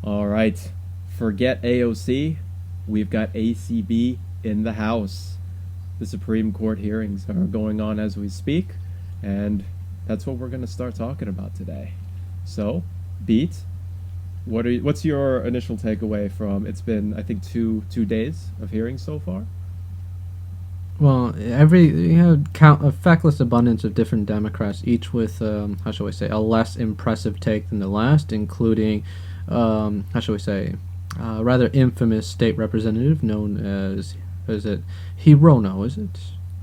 All right. Forget AOC. We've got ACB in the House. The Supreme Court hearings are going on as we speak, and that's what we're going to start talking about today. So, Beat, what's your initial takeaway from? It's been, I think, two days of hearings so far. Well, you have a feckless abundance of different Democrats, each with how shall we say, a less impressive take than the last, including how shall we say, rather infamous state representative known as, is it Hirono? Is it?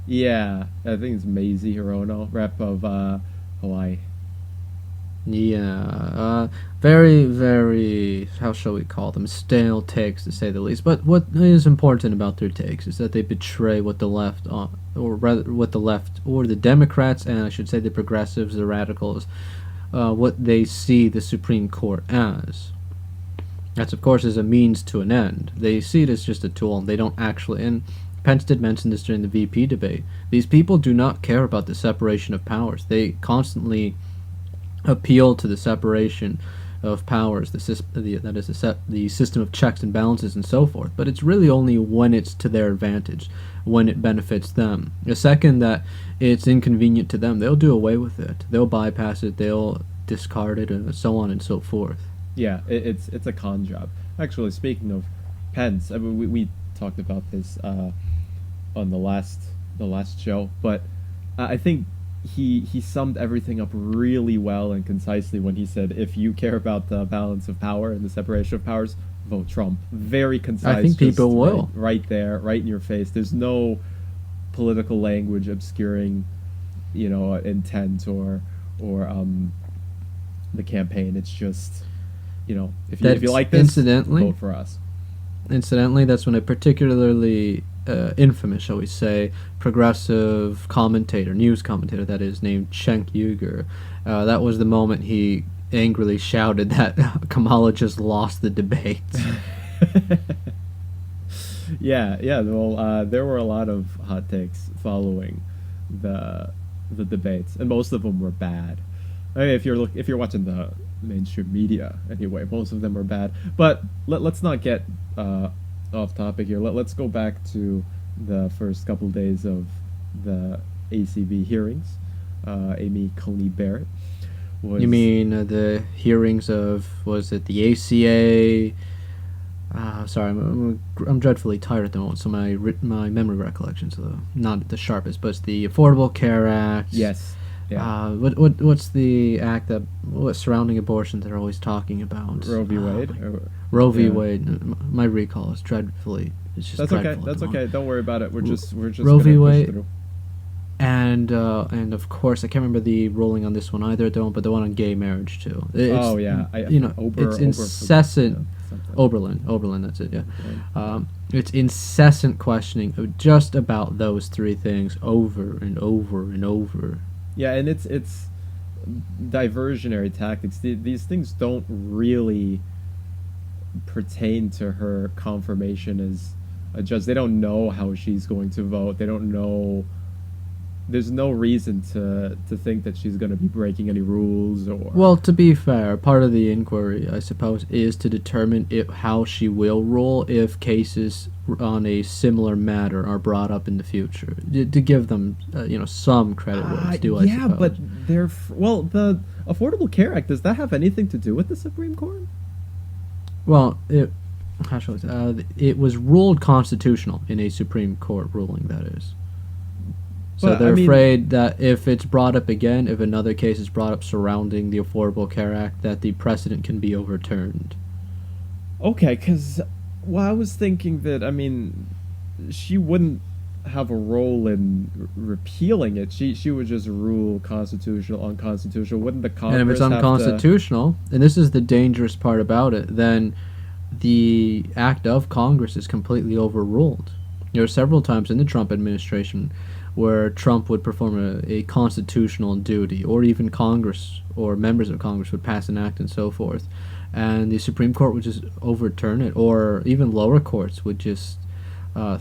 Yeah, I think it's Maisie Hirono, rep of Hawaii. Yeah, very, very, how shall we call them, stale takes to say the least. But what is important about their takes is that they betray what the left, or rather, what the left, or the Democrats, and I should say the progressives, the radicals, what they see the Supreme Court as. That's, of course, as a means to an end. They see it as just a tool, and they don't actually, and Pence did mention this during the VP debate, these people do not care about the separation of powers. They constantly appeal to the separation of powers, the system of checks and balances and so forth. But it's really only when it's to their advantage, when it benefits them. The second that it's inconvenient to them, they'll do away with it. They'll bypass it. They'll discard it, and so on and so forth. Yeah, it's a con job. Actually, speaking of Pence, I mean, we talked about this on the last show, but I think he summed everything up really well and concisely when he said, if you care about the balance of power and the separation of powers, vote Trump. Very concise. I think people will. Right there, right in your face. There's no political language obscuring, intent or the campaign. It's just, if you like this, vote for us. Incidentally, that's when a particularly infamous, shall we say, progressive commentator, news commentator, that is, named Cenk Uygur, that was the moment he angrily shouted that Kamala just lost the debate. Yeah. Well, there were a lot of hot takes following the debates, and most of them were bad. I mean, if you're watching the mainstream media anyway, most of them are bad. But let's not get off topic here. Let's go back to the first couple days of the ACB hearings. Amy Coney Barrett was... You mean the hearings of, was it the ACA? Sorry, I'm dreadfully tired at the moment, so my memory recollections are not the sharpest. But it's the Affordable Care Act. Yes. Yeah. What's the act surrounding abortion they're always talking about? Roe v. Wade. Roe v. Wade. My recall is dreadfully. It's just that's dreadful. Okay. That's okay. Don't worry about it. We're just Roe v. Wade. Through. And of course I can't remember the ruling on this one either. But the one on gay marriage too. It's incessant. Oberlin. That's it. Yeah. It's incessant questioning of just about those three things over and over and over. Yeah, and it's diversionary tactics. These things don't really pertain to her confirmation as a judge. They don't know how she's going to vote. They don't know. There's no reason to think that she's going to be breaking any rules or... Well, to be fair, part of the inquiry, I suppose, is to determine how she will rule if cases on a similar matter are brought up in the future. To give them, some credit where it's due, I suppose. Yeah, but the Affordable Care Act, does that have anything to do with the Supreme Court? Well, it was ruled constitutional in a Supreme Court ruling, that is. So they're afraid that if it's brought up again, if another case is brought up surrounding the Affordable Care Act, that the precedent can be overturned. Okay, because I was thinking that, she wouldn't have a role in repealing it. She would just rule constitutional, unconstitutional. Wouldn't the Congress And if it's unconstitutional, and this is the dangerous part about it, then the act of Congress is completely overruled. There are several times in the Trump administration where Trump would perform a constitutional duty, or even Congress or members of Congress would pass an act and so forth, and the Supreme Court would just overturn it, or even lower courts would just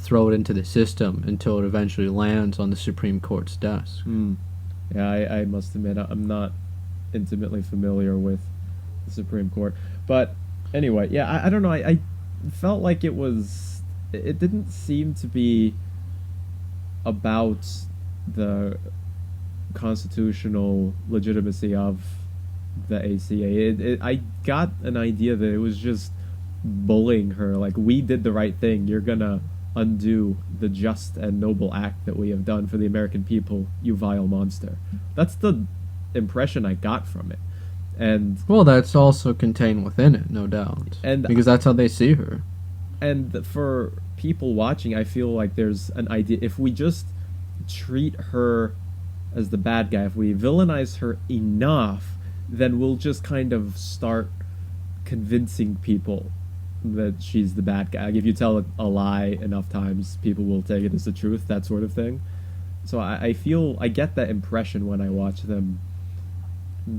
throw it into the system until it eventually lands on the Supreme Court's desk. Yeah, I must admit I'm not intimately familiar with the Supreme Court, but Anyway, yeah, I don't know. I felt like it was. It didn't seem to be about the constitutional legitimacy of the ACA. I got an idea that it was just bullying her. Like, we did the right thing. You're gonna undo the just and noble act that we have done for the American people, you vile monster. That's the impression I got from it. And Well, that's also contained within it, no doubt. And- because that's how they see her. and for people watching, I feel like there's an idea, if we just treat her as the bad guy, if we villainize her enough, then we'll just kind of start convincing people that she's the bad guy. Like, if you tell a lie enough times, people will take it as the truth, that sort of thing. So I feel, I get that impression when I watch them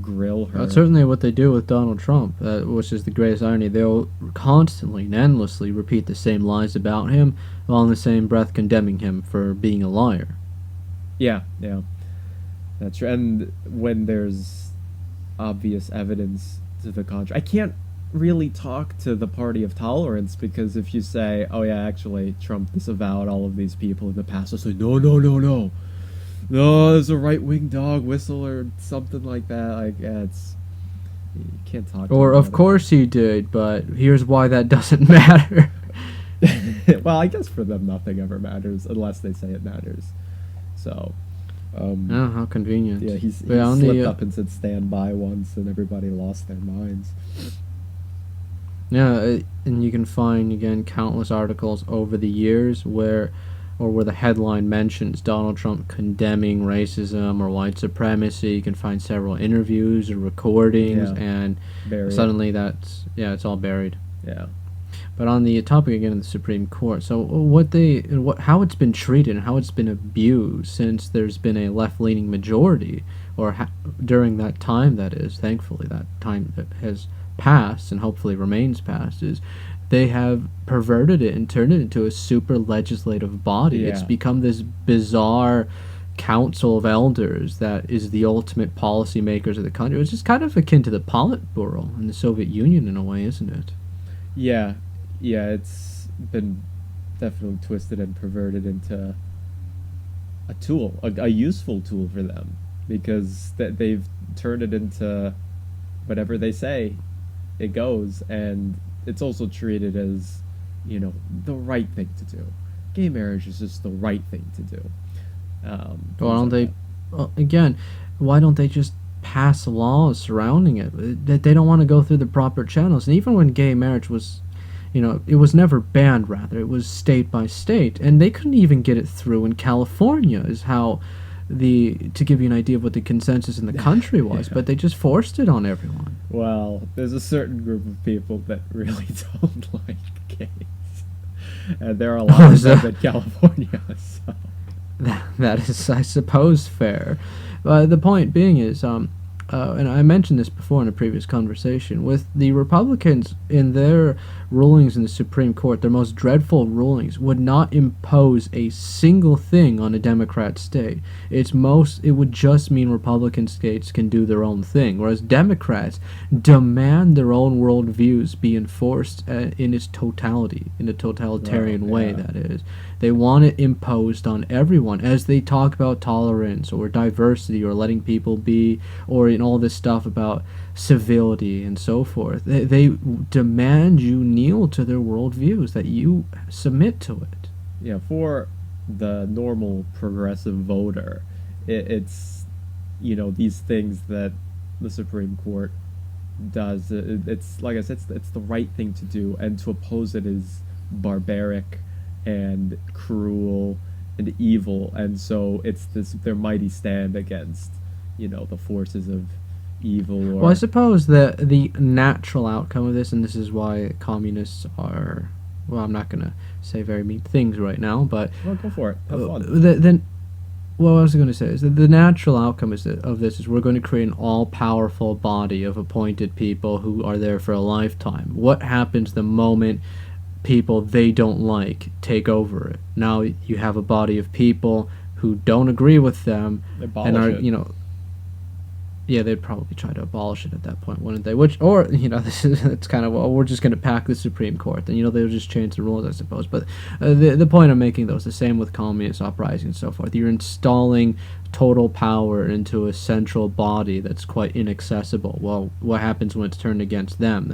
grill her. That's certainly what they do with Donald Trump, which is the greatest irony. They'll constantly and endlessly repeat the same lies about him, while in the same breath condemning him for being a liar. Yeah, yeah. That's true. And when there's obvious evidence to the contrary, I can't really talk to the party of tolerance, because if you say, oh yeah, actually Trump disavowed all of these people in the past, I'll say, no, there's a right-wing dog whistle or something like that. Like, yeah, it's, you can't talk to Or, them of about course he did, but here's why that doesn't matter. it. Well, I guess for them nothing ever matters unless they say it matters. So Oh, how convenient. yeah, he But on slipped the, up and said stand by once, and everybody lost their minds. Yeah, and you can find, again, countless articles over the years where the headline mentions Donald Trump condemning racism or white supremacy. You can find several interviews or recordings, Yeah. and Buried. suddenly it's all buried. Yeah. But on the topic again of the Supreme Court, so how it's been treated and how it's been abused since there's been a left-leaning majority, or during that time, that is, thankfully that time that has passed and hopefully remains past, is they have perverted it and turned it into a super legislative body. It's Yeah. become this bizarre council of elders that is the ultimate policymakers of the country, which is kind of akin to the Politburo in the Soviet Union in a way, isn't it? Yeah, yeah, it's been definitely twisted and perverted into a tool, a useful tool for them, because they've turned it into whatever they say, it goes, and it's also treated as, the right thing to do. Gay marriage is just the right thing to do. Why don't they, again, why don't they just pass laws surrounding it? That they don't want to go through the proper channels. And even when gay marriage was, it was never banned, rather. It was state by state. And they couldn't even get it through in California, is how to give you an idea of what the consensus in the country was. Yeah. But they just forced it on everyone. Well, there's a certain group of people that really don't like gays. And there are a lot of them in California, so... That is, I suppose, fair. The point being is, and I mentioned this before in a previous conversation, with the Republicans in their rulings in the Supreme Court, their most dreadful rulings would not impose a single thing on a Democrat state. It would just mean Republican states can do their own thing, whereas Democrats demand their own worldviews be enforced in its totality, in a totalitarian way, yeah. that is. They want it imposed on everyone as they talk about tolerance or diversity or letting people be, or in all this stuff about civility and so forth. They demand you kneel to their worldviews, that you submit to it. Yeah, for the normal progressive voter, it's, these things that the Supreme Court does. It's, like I said, it's the right thing to do, and to oppose it is barbaric and cruel and evil, and so it's their mighty stand against, the forces of evil. Or Well, I suppose that the natural outcome of this, and this is why communists are, well, I'm not going to say very mean things right now, but well, go for it. Have fun. What I was going to say is that the natural outcome of this is we're going to create an all-powerful body of appointed people who are there for a lifetime. What happens the moment people they don't like take over it? Now you have a body of people who don't agree with them Abolish and are, it. Yeah, they'd probably try to abolish it at that point, wouldn't they? Which, or this is it's kind of, well, we're just going to pack the Supreme Court, and they'll just change the rules, I suppose. But the point I'm making though is the same with communist uprising and so forth. You're installing total power into a central body that's quite inaccessible. Well, what happens when it's turned against them?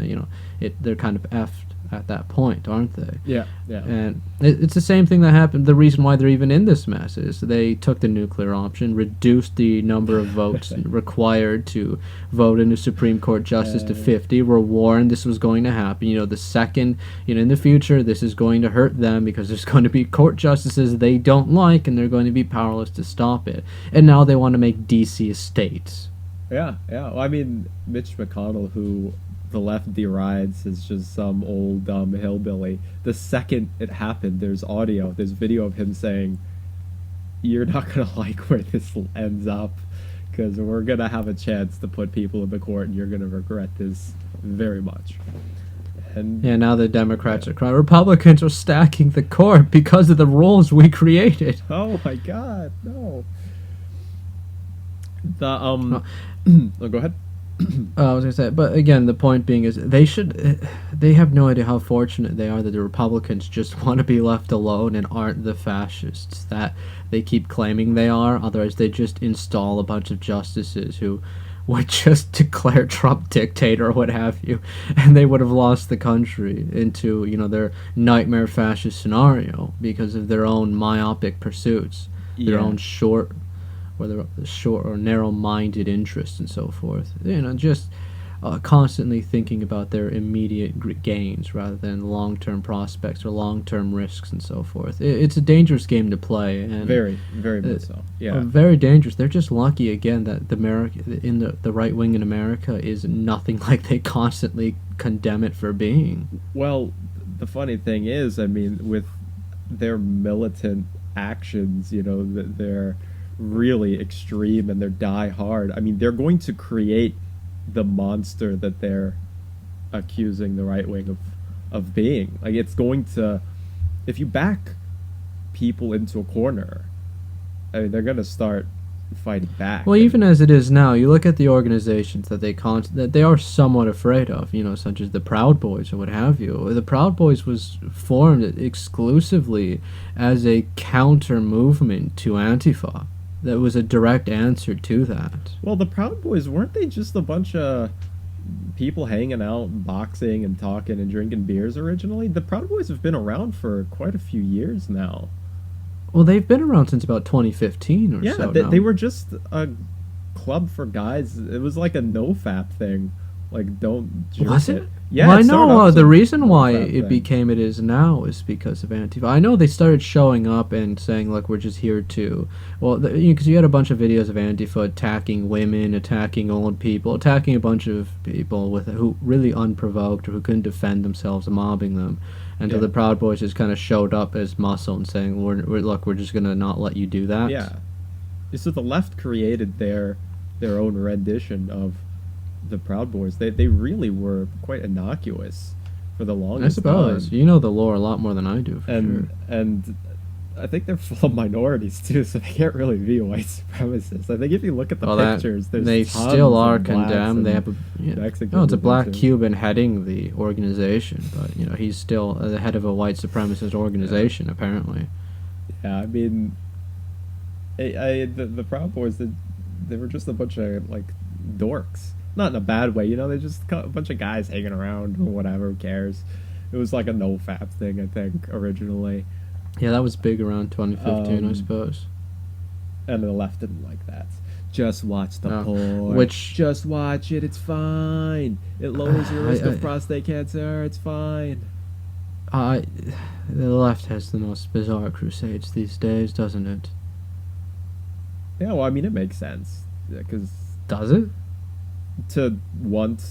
They're kind of effed at that point, aren't they? Yeah, yeah. And it's the same thing that happened. The reason why they're even in this mess is they took the nuclear option, reduced the number of votes required to vote in a Supreme Court justice to 50. Were warned this was going to happen. The second, in the future, this is going to hurt them because there's going to be court justices they don't like, and they're going to be powerless to stop it. And now they want to make DC a state. Yeah, yeah. Well, I mean, Mitch McConnell, who the left derides as just some old dumb hillbilly. The second it happened, there's video of him saying, "You're not gonna like where this ends up, because we're gonna have a chance to put people in the court, and you're gonna regret this very much." And yeah, now the Democrats are crying. Republicans are stacking the court because of the rules we created. Oh my God, no. Oh, go ahead. I was gonna say, but again, the point being is they have no idea how fortunate they are that the Republicans just want to be left alone and aren't the fascists that they keep claiming they are. Otherwise, they just install a bunch of justices who would just declare Trump dictator or what have you, and they would have lost the country into their nightmare fascist scenario because of their own myopic pursuits, their own short or narrow-minded interests and so forth. Just constantly thinking about their immediate gains rather than long-term prospects or long-term risks and so forth. It's a dangerous game to play, and very, very much so. Yeah, very dangerous. They're just lucky again that the right wing in America is nothing like they constantly condemn it for being. Well, the funny thing is, I mean, with their militant actions, they're really extreme and they're die hard. I mean, they're going to create the monster that they're accusing the right wing of being. Like, it's going to, if you back people into a corner, I mean, they're going to start fighting back. Well, even as it is now, you look at the organizations that they are somewhat afraid of, such as the Proud Boys or what have you. The Proud Boys was formed exclusively as a counter movement to Antifa. That was a direct answer to that. Well, the Proud Boys, weren't they just a bunch of people hanging out, boxing and talking and drinking beers originally? The Proud Boys have been around for quite a few years now. Well, they've been around since about 2015 or so. Yeah, they were just a club for guys. It was like a no-fap thing. Like, don't jerk Was it? Yeah, well, it I know started the reason why no-fap it thing. became it is now is because of Antifa. I know they started showing up and saying, look, we're just here to... Well, because you had a bunch of videos of Antifa attacking women, attacking old people, attacking a bunch of people who really unprovoked or who couldn't defend themselves, mobbing them. And so the Proud Boys just kind of showed up as muscle and saying, look, we're just going to not let you do that. Yeah. So the left created their own rendition of the Proud Boys. They really were quite innocuous for the longest I suppose. time. You know the lore a lot more than I do, for sure. And I think they're full of minorities too, so they can't really be white supremacists. I think if you look at the pictures, they there's still are tons of blacks condemned. They and have Mexicans it's a in black there, too. Cuban heading the organization, but he's still the head of a white supremacist organization apparently. Yeah, I mean, the Proud Boys, they were just a bunch of like dorks. Not in a bad way, they just a bunch of guys hanging around or whatever. Who cares? It was like a no-fap thing, I think, originally. Yeah, that was big around 2015, I suppose. And the left didn't like that. Just watch the porn. Which... Just watch it, it's fine. It lowers your risk of prostate cancer, it's fine. The left has the most bizarre crusades these days, doesn't it? Yeah, well, I mean, it makes sense. Because Does it? to want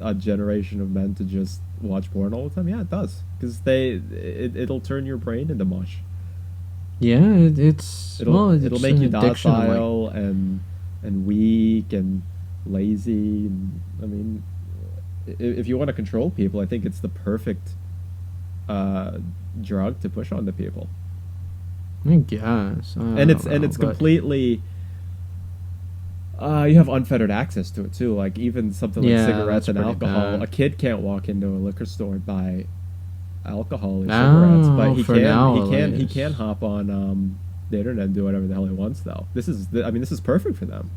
a generation of men to just watch porn all the time, yeah, it does. Because it'll turn your brain into mush. Yeah, it'll make you an addiction, docile and weak and lazy. And, I mean, if you want to control people, I think it's the perfect drug to push onto people. I guess. And it's completely You have unfettered access to it too. Like even something like Yeah, cigarettes that's and pretty alcohol. bad. A kid can't walk into a liquor store and buy alcohol or cigarettes, but No, for now at he can least. hop on the internet and do whatever the hell he wants. Though I mean, this is perfect for them.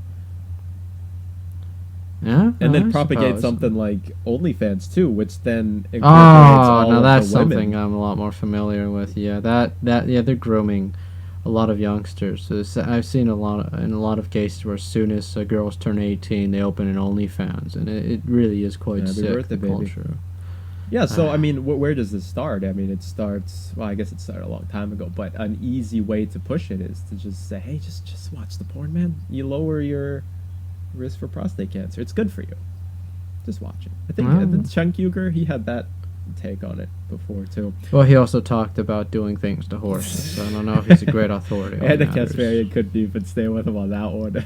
Yeah, And then I propagate suppose. something like OnlyFans too, which then incorporates Oh, all now of the that's something women. I'm a lot more familiar with. Yeah, that yeah, they're grooming a lot of youngsters. So I've seen in a lot of cases where as soon as girls turn 18, they open an OnlyFans, and it really is quite Happy sick. birthday, The baby. culture. Yeah, so I mean, where does this start? I mean, it starts. Well, I guess it started a long time ago, but an easy way to push it is to just say, "Hey, just watch the porn, man. You lower your risk for prostate cancer. It's good for you. Just watch it." I think Well, Chunk Uger, he had that take on it before too. well, he also talked about doing things to horses, so I don't know if he's a great authority on Anna matters. Kasparian couldn't even stay with him on that one.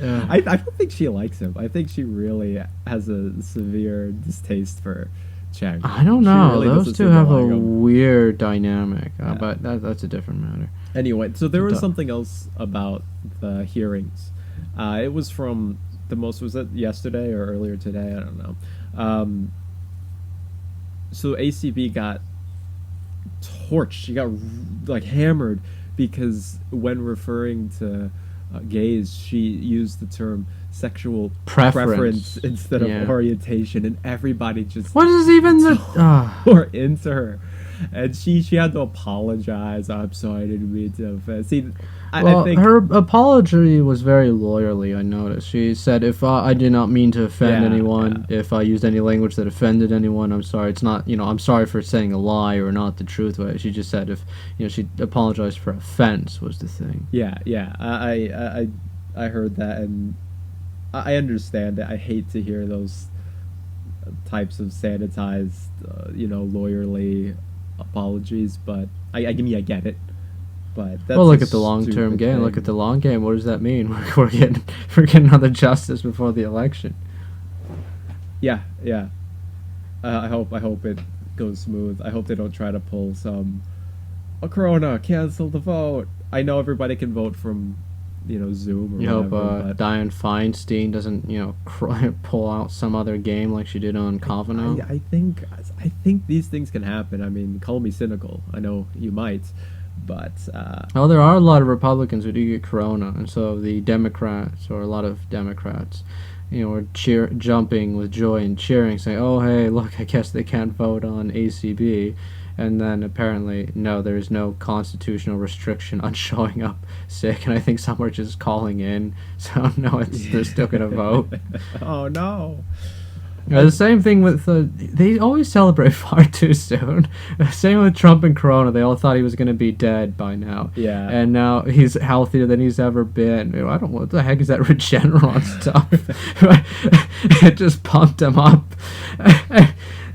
Yeah. I don't think she likes him. I think she really has a severe distaste for Chang. I don't She know. really Those doesn't two seem to have a like him. weird dynamic, Yeah. but that's a different matter. Anyway, so there was Duh. something else about the hearings. It was from was it yesterday or earlier today? I don't know. So ACB got torched. She got like hammered because when referring to gays, she used the term sexual preference Preference. instead Yeah. of orientation, and everybody just What is even the? tore into her. And she had to apologize. I'm sorry, I didn't mean to offend. See, I Well, think her apology was very lawyerly. I noticed. She said, "If I did not mean to offend yeah, anyone, yeah. if I used any language that offended anyone, I'm sorry. It's not, I'm sorry for saying a lie or not the truth." She just said if, she apologized for offense was the thing. Yeah, yeah. I heard that, and I understand it. I hate to hear those types of sanitized, lawyerly apologies, but I get it. But that's Well, a look at the long-term stupid game. Look at thing. the long game. What does that mean? We're getting another justice before the election. Yeah, yeah. I hope it goes smooth. I hope they don't try to pull some. A Corona, cancel the vote. I know everybody can vote from, Zoom or You hope whatever, but Dianne Feinstein doesn't, pull out some other game like she did on Kavanaugh. I think these things can happen. I mean, call me cynical. I know you might, but Oh, there are a lot of Republicans who do get corona, and so the Democrats, or a lot of Democrats, are jumping with joy and cheering, saying, "Oh, hey, look, I guess they can't vote on ACB." And then apparently, no, there is no constitutional restriction on showing up sick, and I think some are just calling in, so no, they're still gonna vote. oh no. The same thing with they always celebrate far too soon. Same with Trump and Corona. They all thought he was going to be dead by now, Yeah. and now he's healthier than he's ever been. I don't. What the heck is that Regeneron stuff? It just pumped him up.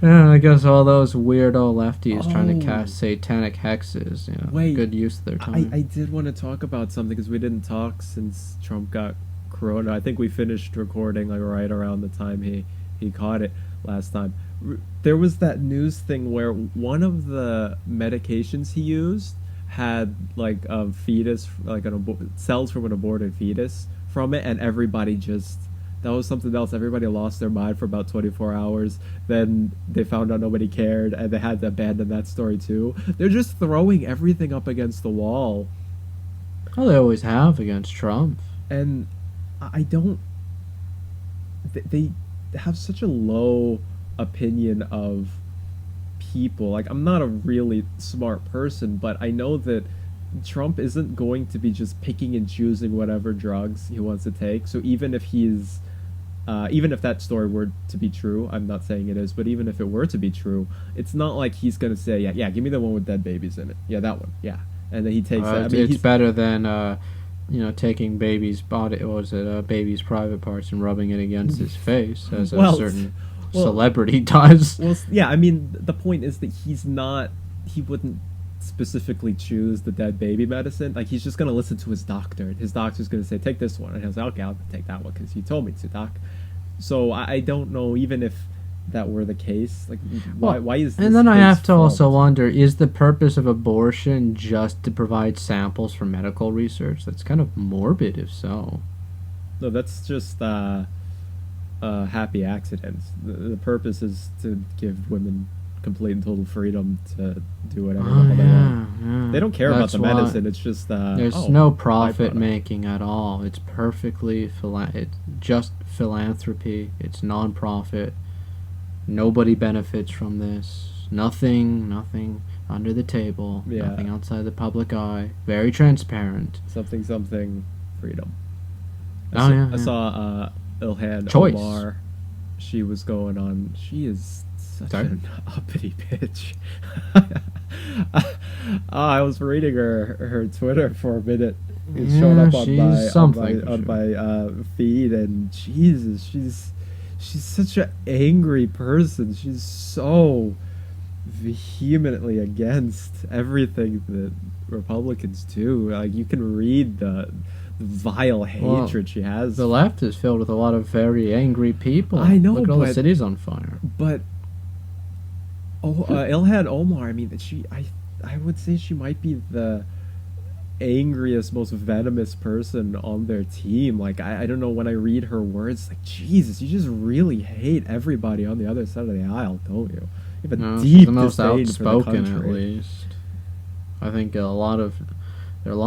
I guess all those weirdo lefties trying to Oh, cast satanic hexes. wait. Good use of their time. I did want to talk about something because we didn't talk since Trump got Corona. I think we finished recording like right around the time he caught it last time. There was that news thing where one of the medications he used had like a fetus, like cells from an aborted fetus from it, and everybody just that was something else. Everybody lost their mind for about 24 hours. Then they found out nobody cared, and they had to abandon that story too. They're just throwing everything up against the wall, Well, they always have against Trump. and I don't. They have such a low opinion of people. Like, I'm not a really smart person, but I know that Trump isn't going to be just picking and choosing whatever drugs he wants to take. So even if that story were to be true, I'm not saying it is, but even if it were to be true, it's not like he's gonna say, yeah, yeah, give me the one with dead babies in it. Yeah, that one. Yeah, and then he takes that. I mean, It's he's better than taking baby's body, or was it baby's private parts and rubbing it against his face, as a well, certain well, celebrity does. well, yeah. I mean, the point is that he's not. He wouldn't specifically choose the dead baby medicine. Like, he's just gonna listen to his doctor. His doctor's gonna say, take this one, and he'll say, okay, I'll take that one because you told me to, doc. So I don't know, even if that were the case, like, why is this And then I his have to also fault? wonder: is the purpose of abortion just to provide samples for medical research? That's kind of morbid, if so. No, that's just happy accidents. The purpose is to give women complete and total freedom to do whatever the Oh hell they want. yeah, yeah. They don't care about That's the why medicine. It's just there's oh, no profit byproduct. making at all. It's perfectly it's just philanthropy. It's non-profit. Nobody benefits from this. Nothing under the table. Yeah, Nothing outside the public eye. Very transparent. something freedom. Oh yeah, I yeah. saw Ilhan Choice. Omar. She was going on. She is such Sorry? an uppity bitch. I was reading her Twitter for a minute. It's showing Yeah, up she's something for on sure. my feed, and Jesus, she's such an angry person. She's so vehemently against everything that Republicans do. Like you can read the vile Well, hatred she has. the left is filled with a lot of very angry people. I know, Look at all the cities on fire. but Ilhan Omar. I mean, I would say she might be the angriest, most venomous person on their team. Like I don't know, when I read her words, like Jesus, you just really hate everybody on the other side of the aisle, don't you? You have a No, she's deep the most disdain for the outspoken, at country. least. I think there are a lot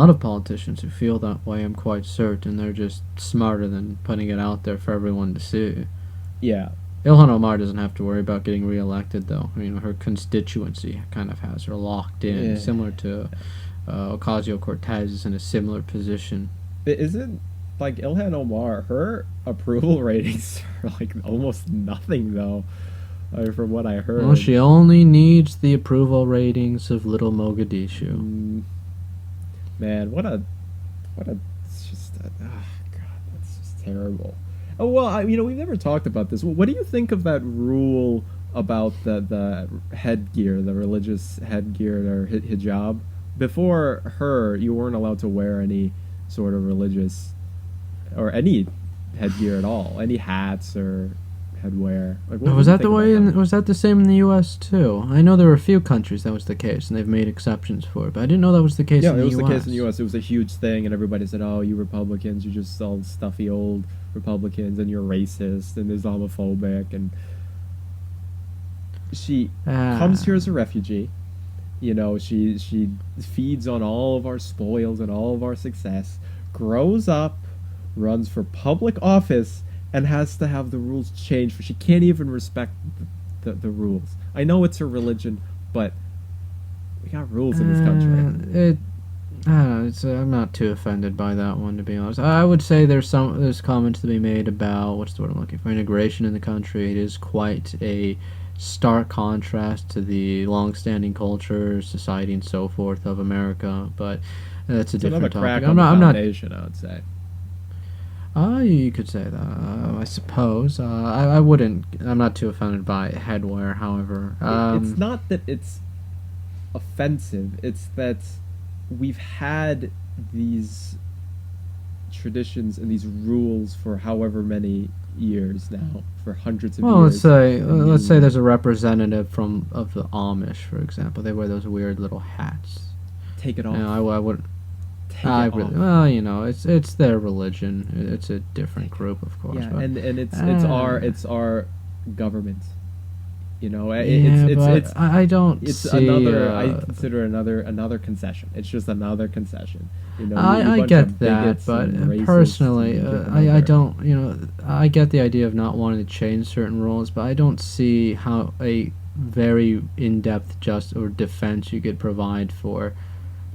of politicians who feel that way. I'm quite certain they're just smarter than putting it out there for everyone to see. Yeah, Ilhan Omar doesn't have to worry about getting reelected, though. You know, her constituency kind of has her locked in, yeah. similar to Ocasio-Cortez is in a similar position. It isn't like Ilhan Omar. Her approval ratings are like almost nothing, though. From what I Well, heard. she only needs the approval ratings of Little Mogadishu. Mm, man, it's just oh god, that's just terrible. Oh well, we've never talked about this. What do you think of that rule about the headgear, the religious headgear or hijab? Before her, you weren't allowed to wear any sort of religious or any headgear at all, any hats or headwear. Like, what Was do you that think the about way? that? Was that the same in the U.S. too? I know there were a few countries that was the case, and they've made exceptions for it. But I didn't know that was the case Yeah, in it the was U.S. the case in the U.S. It was a huge thing, and everybody said, "Oh, you Republicans, you're just all stuffy old Republicans, and you're racist and Islamophobic." And she comes Ah, here as a refugee. She feeds on all of our spoils and all of our success. Grows up, runs for public office, and has to have the rules changed. For she can't even respect the rules. I know it's her religion, but we got rules in this country. it. I don't know. I'm not too offended by that one, to be honest. I would say there's comments to be made about what's the word I'm looking for, integration in the country. It is quite a stark contrast to the long-standing culture, society, and so forth of America. But that's a It's another different topic. crack on the I'm not. foundation, I would say. You could say that. I suppose. I wouldn't. I'm not too offended by headwear. However, It's not that it's offensive. It's that we've had these traditions and these rules for however many years now, for hundreds of well, years. let's say there's a representative from of the Amish, for example. They wear those weird little hats. Take it You off. know, I would. Take I it really. off. Well, it's their religion. It's a different group, of course. Yeah, But and it's uh, it's our government. yeah, It's but I don't it's see. another. I consider another concession. It's just another concession. You I bunch of get that, bigots but and racists, personally, and you give I another. don't, I get the idea of not wanting to change certain rules, but I don't see how a very in-depth just or defense you could provide for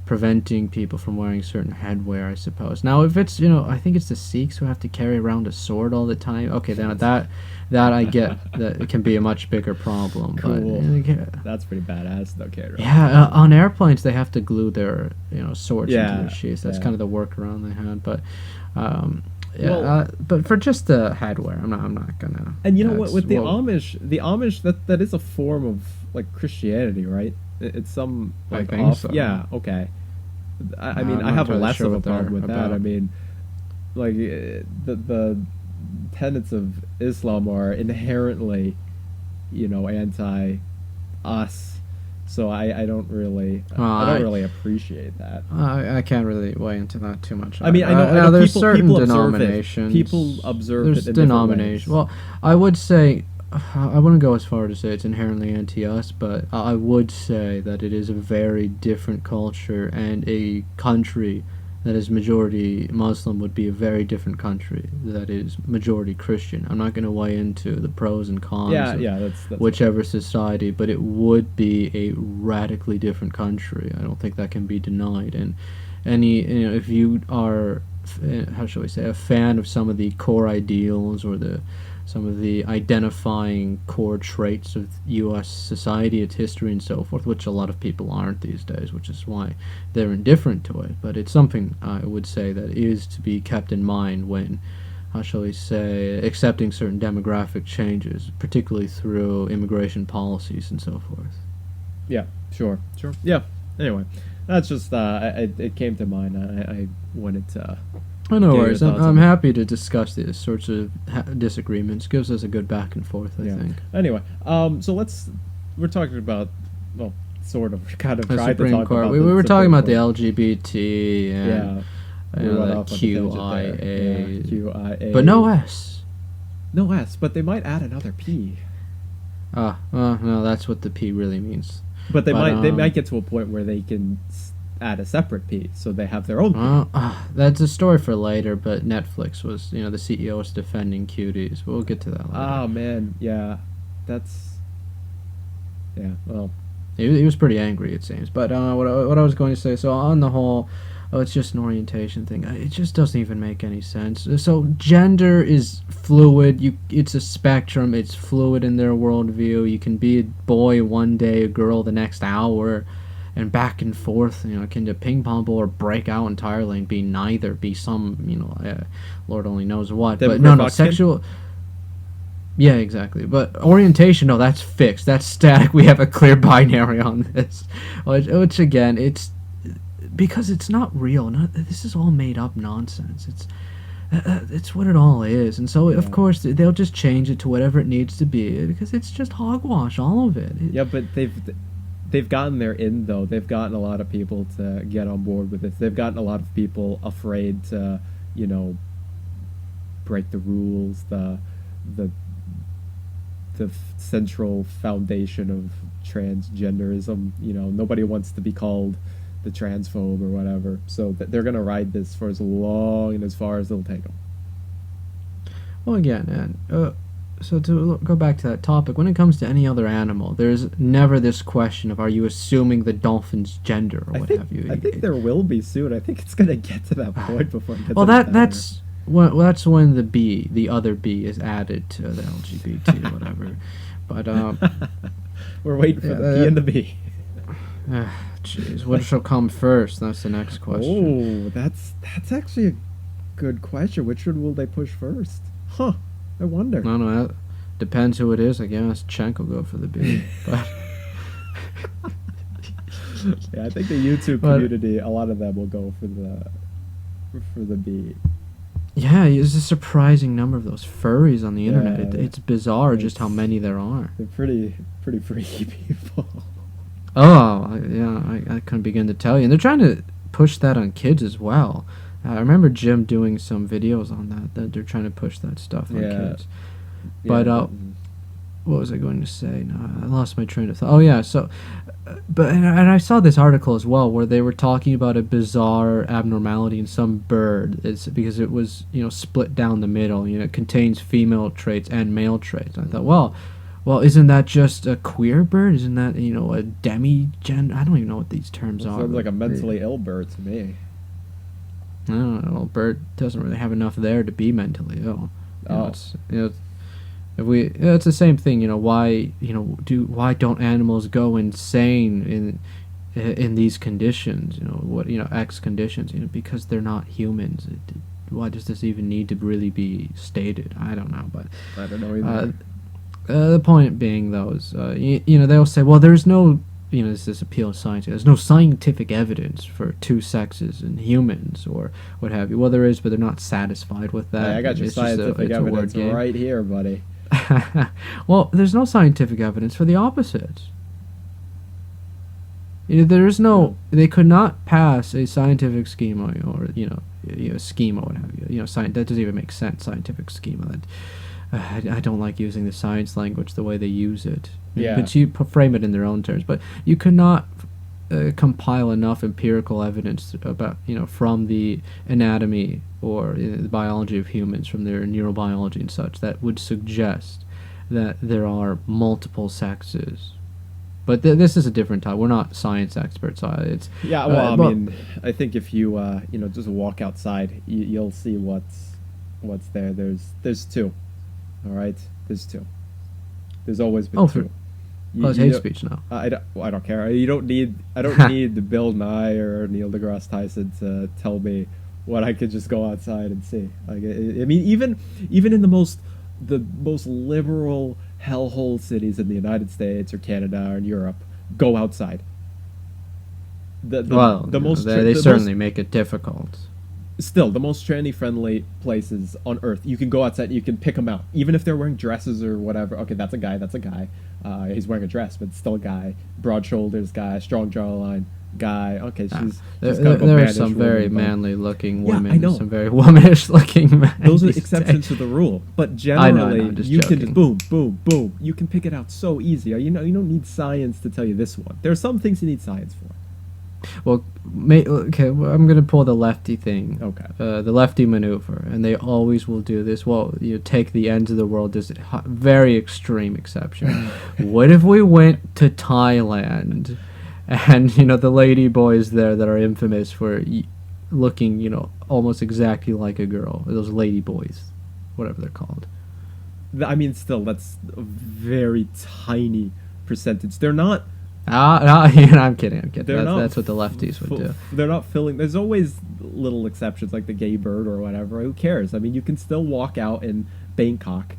preventing people from wearing certain headwear, I suppose. Now, if it's, I think it's the Sikhs who have to carry around a sword all the time. Okay, then that I get that it can be a much bigger problem. Cool. But That's pretty badass, though, Cato. yeah, on airplanes they have to glue their swords into Yeah, their sheaths. That's yeah. kind of the workaround they had. But yeah, Well, but for just the headwear, I'm not gonna. and you know what? that's- With the well, Amish, that is a form of like Christianity, right? It's some I like think off. so. Yeah, okay. I mean, I'm I not have entirely less sure of a what problem they're with that. I about. mean, like the tenets of Islam are inherently, anti us, So I don't really appreciate that. I can't really weigh into that too much. I mean, I know, now there's people, certain people observe it. denominations. People observe There's it in different ways. denominations. Well, I would say I wouldn't go as far to say it's inherently anti-us, but I would say that it is a very different culture, and a country that is majority Muslim would be a very different country that is majority Christian. I'm not going to weigh into the pros and cons Yeah, of yeah, that's whichever society, but it would be a radically different country. I don't think that can be denied. And if you are, how shall we say, a fan of some of the core ideals or some of the identifying core traits of U.S. society, its history, and so forth, which a lot of people aren't these days, which is why they're indifferent to it. But it's something I would say that is to be kept in mind when, how shall we say, accepting certain demographic changes, particularly through immigration policies and so forth. Yeah, sure. Yeah. Anyway, that's just it came to mind. I wanted to. Oh, no get your worries. thoughts I'm on it. happy to discuss these sorts of disagreements. Gives us a good back and forth, I think. Anyway, so we're talking about, well, sort of, kind of The tried to Supreme talk Court. about We the were talking Supreme about the Court. LGBT and Yeah. We went the off on a tangent there. QIA. Yeah, QIA. But no S. No S, but they might add another P. Ah, well, no, that's what the P really means. But they But, might get to a point where they can add a separate P, so they have their own P. That's a story for later, but Netflix was, the CEO was defending cuties. We'll get to that later. Oh man, yeah, that's well, He was pretty angry, it seems. But what I was going to say, so on the whole, it's just an orientation thing. It just doesn't even make any sense. So gender is fluid. It's a spectrum. It's fluid in their worldview. You can be a boy one day, a girl the next hour, and back and forth. Can the ping pong ball or break out entirely and be neither? Be some, Lord only knows what. Then But we're no, fucking- sexual. Yeah, exactly. But orientation, no, that's fixed. That's static. We have a clear binary on this. Which again, it's because it's not real. This is all made up nonsense. It's what it all is. And so, of Yeah. course, they'll just change it to whatever it needs to be because it's just hogwash, all of it. Yeah, but they've gotten their in though. They've gotten a lot of people to get on board with it. They've gotten a lot of people afraid to, break the rules. The central foundation of transgenderism. Nobody wants to be called the transphobe or whatever. So they're gonna ride this for as long and as far as it'll take them. Well, again, and so to go back to that topic, when it comes to any other animal, there's never this question of are you assuming the dolphin's gender or what have you. I think there will be soon. I think it's gonna get to that point before it gets. Well, any better. that's when the other B is added to the LGBT or whatever. But we're waiting for the P and the B. jeez, what shall come first? That's the next question. Oh, that's actually a good question. Which one will they push first? Huh? I wonder. I don't know. That depends who it is, I guess. Cenk will go for the B. But yeah, I think the YouTube community, a lot of them will go for the B. yeah, there's a surprising number of those furries on the internet. Yeah, It's bizarre just how many there are. They're pretty freaky people. I couldn't begin to tell you. And they're trying to push that on kids as well. I remember Jim doing some videos on that they're trying to push that stuff on kids. But what was I going to say? No, I lost my train of thought. Oh yeah, so and I saw this article as well where they were talking about a bizarre abnormality in some bird. It's because it was split down the middle. It contains female traits and male traits. I thought, well, isn't that just a queer bird? Isn't that a demi-gender? I don't even know what these terms are. Sounds like a mentally ill bird to me. I don't know. A bird doesn't really have enough there to be mentally ill. It's the same thing. Why don't animals go insane in these conditions? X conditions. Because they're not humans. Why does this even need to really be stated? I don't know, but I don't know either. the point being, though, is they'll say, well, there's no. It's this appeal of science. There's no scientific evidence for two sexes in humans or what have you. Well, there is, but they're not satisfied with that. Hey, I got your It's just scientific it's a word evidence game. right here, buddy. Well, there's no scientific evidence for the opposite. There is no. They could not pass a scientific schema, or schema, what have you. That doesn't even make sense. Scientific schema. That I don't like using the science language the way they use it. Yeah. But you frame it in their own terms. But you could not compile enough empirical evidence about from the anatomy or the biology of humans, from their neurobiology and such, that would suggest that there are multiple sexes. But this is a different type. We're not science experts. It's Yeah, well, I mean, I think if you just walk outside, you'll see what's there. There's two. All right, there's two. There's always been two. It's hate speech now. I don't care. I don't need Bill Nye or Neil deGrasse Tyson to tell me what I could just go outside and see. Like, I mean, even in the most liberal hellhole cities in the United States or Canada or in Europe, go outside. They certainly make it difficult. Still, the most tranny-friendly places on Earth, you can go outside, you can pick them out, even if they're wearing dresses or whatever. Okay, that's a guy. He's wearing a dress, but it's still a guy. Broad shoulders guy, strong jawline guy. Okay, she's there are some very manly-looking women. I know. Some very womanish-looking men. Those are exceptions to the rule, but generally, you joking. can boom, boom, boom. You can pick it out so easy. You don't need science to tell you this one. There are some things you need science for. Well, I'm going to pull the lefty thing. Okay. The lefty maneuver, and they always will do this. Well, you take the ends of the world as a very extreme exception. What if we went to Thailand, and the lady boys there that are infamous for looking, almost exactly like a girl. Those lady boys, whatever they're called. I mean, still, that's a very tiny percentage. They're not. I'm kidding. That's what the lefties would do. They're not filling. There's always little exceptions, like the gay bird or whatever. Who cares? I mean, you can still walk out in Bangkok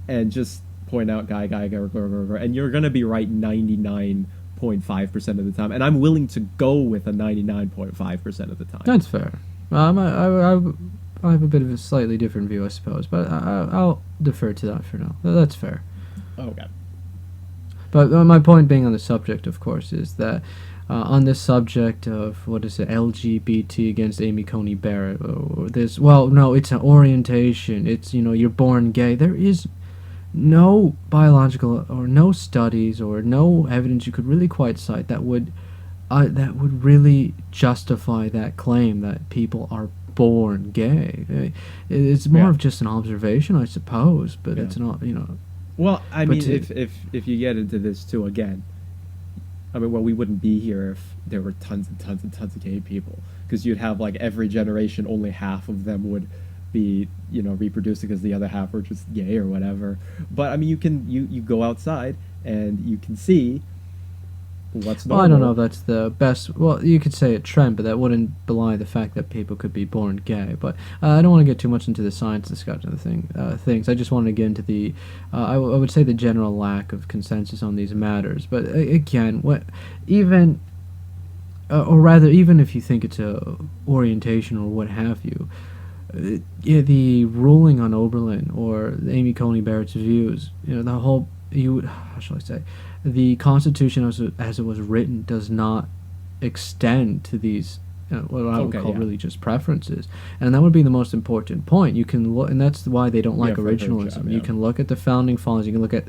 and just point out guy, and you're gonna be right 99.5% of the time. And I'm willing to go with a 99.5% of the time. That's fair. I have a bit of a slightly different view, I suppose, but I'll defer to that for now. That's fair. Okay. But my point being on the subject, of course, is that on this subject of, LGBT against Amy Coney Barrett, or this, it's an orientation, it's, you're born gay. There is no biological or no studies or no evidence you could really quite cite that would really justify that claim that people are born gay. It's more of just an observation, I suppose, but it's not, Well, I mean, if you get into this too again, we wouldn't be here if there were tons and tons and tons of gay people, because you'd have like every generation, only half of them would be reproducing because the other half were just gay or whatever. But I mean, you go outside and you can see what's normal. Well, I don't know if that's the best. Well, you could say a trend, but that wouldn't belie the fact that people could be born gay. But I don't want to get too much into the science discussion of things. I just wanted to get into the, I would say, the general lack of consensus on these matters. But again, even if you think it's a orientation or what have you, the ruling on Oberlin or Amy Coney Barrett's views, how shall I say? The Constitution as it was written does not extend to these what I would call really just preferences, and that would be the most important point. You can look, and that's why they don't like originalism. You can look at the founding fathers. You can look at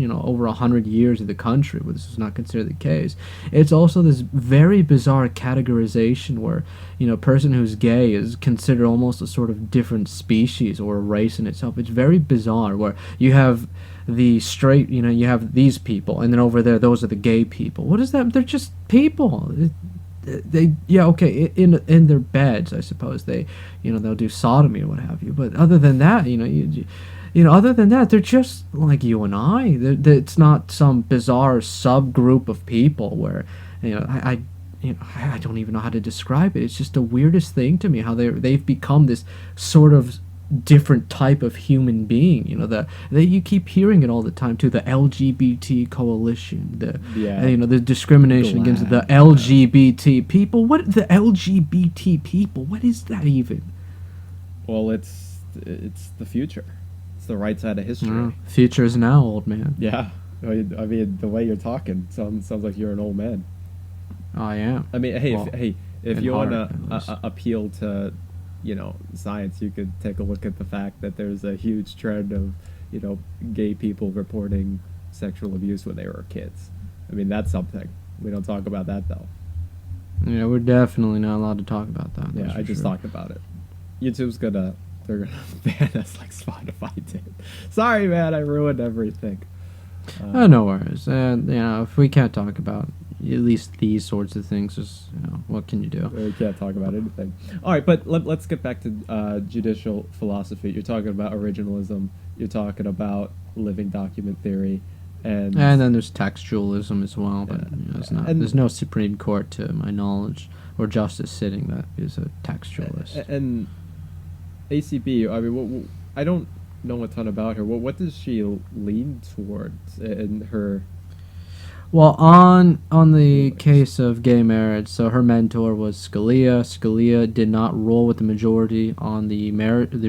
over 100 years of the country where this was not considered the case. It's also this very bizarre categorization where a person who's gay is considered almost a sort of different species or a race in itself. It's very bizarre where you have the straight, you have these people, and then over there, those are the gay people. What is that? They're just people. In their beds, I suppose they'll do sodomy or what have you. But other than that, other than that, they're just like you and I. It's not some bizarre subgroup of people where, I don't even know how to describe it. It's just the weirdest thing to me how they've become this sort of different type of human being. You keep hearing it all the time too. The LGBT coalition, the discrimination against the LGBT people. What the LGBT people? What is that even? Well, it's the future. It's the right side of history. Future is now, old man. Yeah, I mean the way you're talking sounds like you're an old man. I am. I mean, hey, Well, if in you want heart, to at least. appeal to, science, you could take a look at the fact that there's a huge trend of, gay people reporting sexual abuse when they were kids. I mean, that's something. We don't talk about that though. Yeah, we're definitely not allowed to talk about that. Yeah, that's I for just sure. talked about it. YouTube's they're gonna ban us like Spotify did. Sorry, man, I ruined everything. No worries. And if we can't talk about at least these sorts of things, just what can you do? We can't talk about anything. All right, but let's get back to judicial philosophy. You're talking about originalism. You're talking about living document theory, and And then there's textualism as well, but and there's no Supreme Court, to my knowledge, or justice sitting that is a textualist. and ACB. I mean, I don't know a ton about her. What does she lean towards in her? Well, on the case of gay marriage, so her mentor was Scalia. Scalia did not rule with the majority on the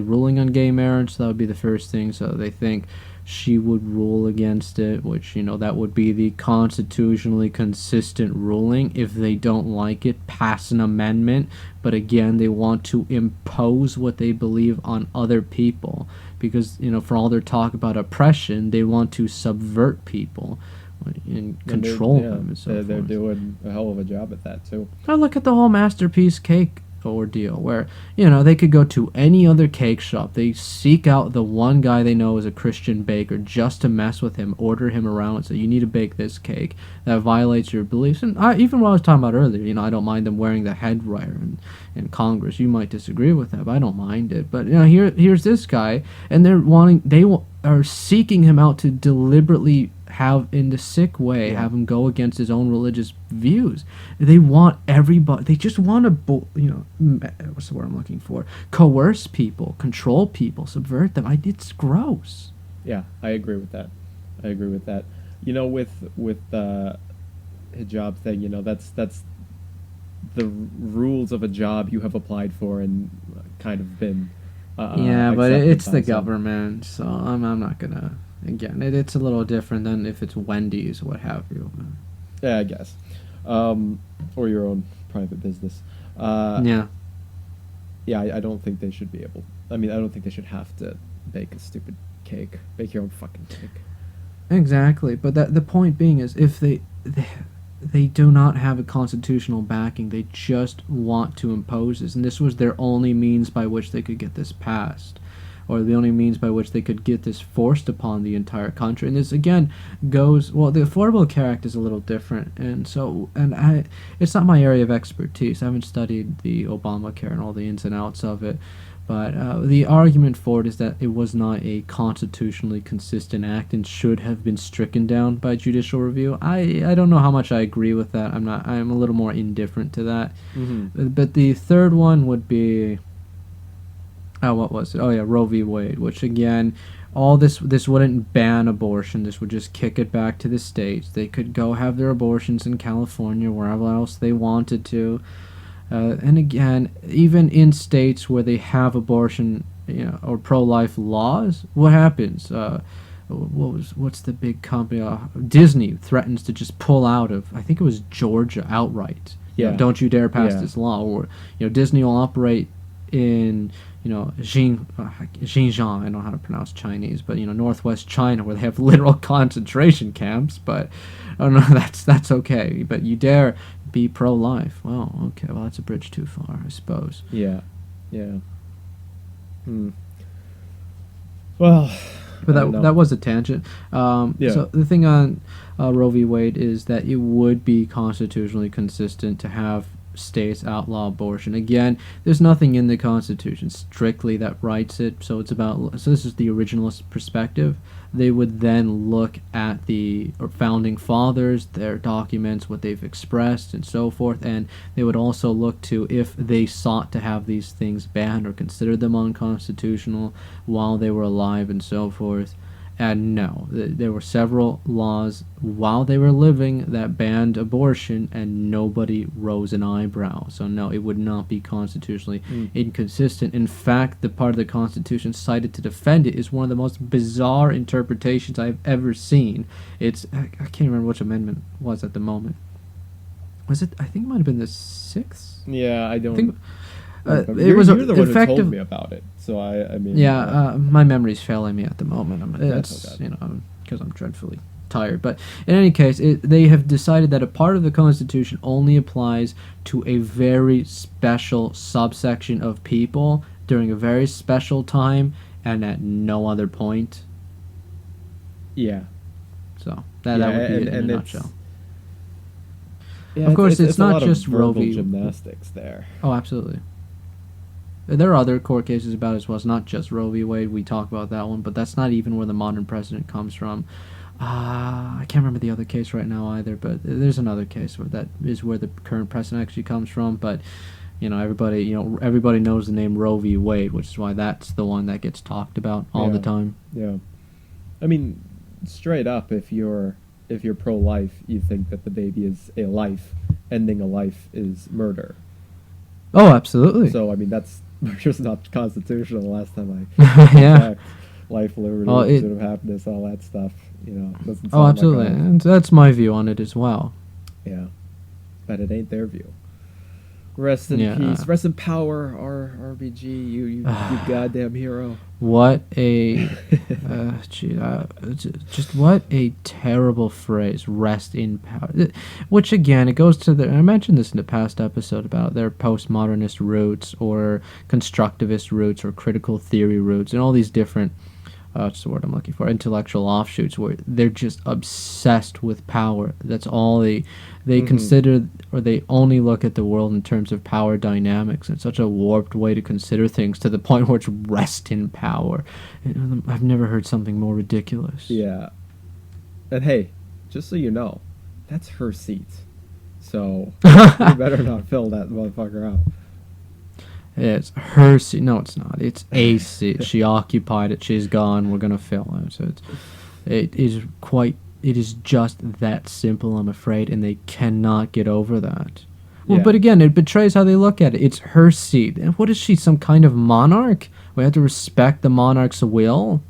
ruling on gay marriage. So that would be the first thing. So they think she would rule against it, which that would be the constitutionally consistent ruling. If they don't like it, pass an amendment. But again, they want to impose what they believe on other people because for all their talk about oppression, they want to subvert people and control them and so they're forth. doing a hell of a job at that too. I look at the whole Masterpiece Cake ordeal where they could go to any other cake shop, they seek out the one guy they know is a Christian baker just to mess with him, order him around and say, you need to bake this cake that violates your beliefs. And even what I was talking about earlier, I don't mind them wearing the headwear in Congress. You might disagree with that, but I don't mind it. But here's this guy, and they are seeking him out to deliberately have, in the sick way, have him go against his own religious views. They want everybody. They just want to, what's the word I'm looking for? Coerce people, control people, subvert them. It's gross. Yeah, I agree with that. With the hijab thing, that's the rules of a job you have applied for and kind of been. Yeah, but accepted it's by the some. government, so I'm not gonna. Again, it's a little different than if it's Wendy's or what have you. Yeah, I guess, or your own private business. Yeah. Yeah, I don't think they should be able. I mean, I don't think they should have to bake a stupid cake. Bake your own fucking cake. Exactly, but the point being is, if they do not have a constitutional backing, they just want to impose this, and this was their only means by which they could get this passed, or the only means by which they could get this forced upon the entire country. And this again goes, well, the Affordable Care Act is a little different, it's not my area of expertise. I haven't studied the Obamacare and all the ins and outs of it. But the argument for it is that it was not a constitutionally consistent act and should have been stricken down by judicial review. I don't know how much I agree with that. I'm a little more indifferent to that. Mm-hmm. But the third one would be, what was it? Oh yeah, Roe v. Wade, which again, all this wouldn't ban abortion. This would just kick it back to the states. They could go have their abortions in California, wherever else they wanted to. And again, even in states where they have abortion, or pro-life laws, what happens? What's the big company? Disney threatens to just pull out of, I think it was Georgia outright. Yeah. Don't you dare pass Yeah. this law, or Disney will operate in Xinjiang. I don't know how to pronounce Chinese, but northwest China, where they have literal concentration camps. But oh no, that's okay. But you dare be pro-life? Well, okay. Well, that's a bridge too far, I suppose. Yeah. Well, But I don't know. that was a tangent. Yeah. So the thing on Roe v. Wade is that it would be constitutionally consistent to have states outlaw abortion. Again, there's nothing in the Constitution strictly that writes it, so this is the originalist perspective. They would then look at the founding fathers, their documents, what they've expressed, and so forth, and they would also look to if they sought to have these things banned or considered them unconstitutional while they were alive and so forth. And no, there were several laws while they were living that banned abortion, and nobody rose an eyebrow. So no, it would not be constitutionally inconsistent. In fact, the part of the Constitution cited to defend it is one of the most bizarre interpretations I've ever seen. I can't remember which amendment was at the moment. Was it? I think it might have been the 6th. Yeah, I don't. I think remember. it was You're the one who told effective. me about it, so I mean. Yeah, my memory's failing me at the moment. That's It's okay. because I'm dreadfully tired. But in any case, they have decided that a part of the Constitution only applies to a very special subsection of people during a very special time and at no other point. Yeah. So that would be it in a it's nutshell. yeah, Of course, it's a not lot just of Roe verbal v. gymnastics there. Oh, absolutely. There are other court cases about it as well. It's not just Roe v. Wade. We talk about that one, but that's not even where the modern precedent comes from. I can't remember the other case right now either, but there's another case where that is where the current precedent actually comes from. But everybody knows the name Roe v. Wade, which is why that's the one that gets talked about all the Yeah. time. Yeah. I mean, straight up, if you're pro-life, you think that the baby is a life. Ending a life is murder. Oh, absolutely. So I mean, that's just not constitutional. Last time I Yeah. checked, life, liberty, Oh, pursuit of happiness, all that stuff. Doesn't sound Oh, absolutely. Like And that's my view on it as well. yeah, but it ain't their view. Rest in Yeah. peace. Rest in power, RBG. You goddamn hero. What a just what a terrible phrase, rest in power. Which again, it goes to I mentioned this in the past episode about their postmodernist roots or constructivist roots or critical theory roots and all these different what's the word I'm looking for, intellectual offshoots where they're just obsessed with power. That's all they consider, or they only look at the world in terms of power dynamics. It's such a warped way to consider things to the point where it's rest in power. I've never heard something more ridiculous. Yeah. And hey, just so you know, that's her seat. So you better not fill that motherfucker out. It's her seat. No, it's not. It's a seat. She occupied it. She's gone. We're gonna fill it. So it is just that simple, I'm afraid, and they cannot get over that. Well, Yeah. but again, it betrays how they look at it. It's her seat. And what is she, some kind of monarch? We have to respect the monarch's will?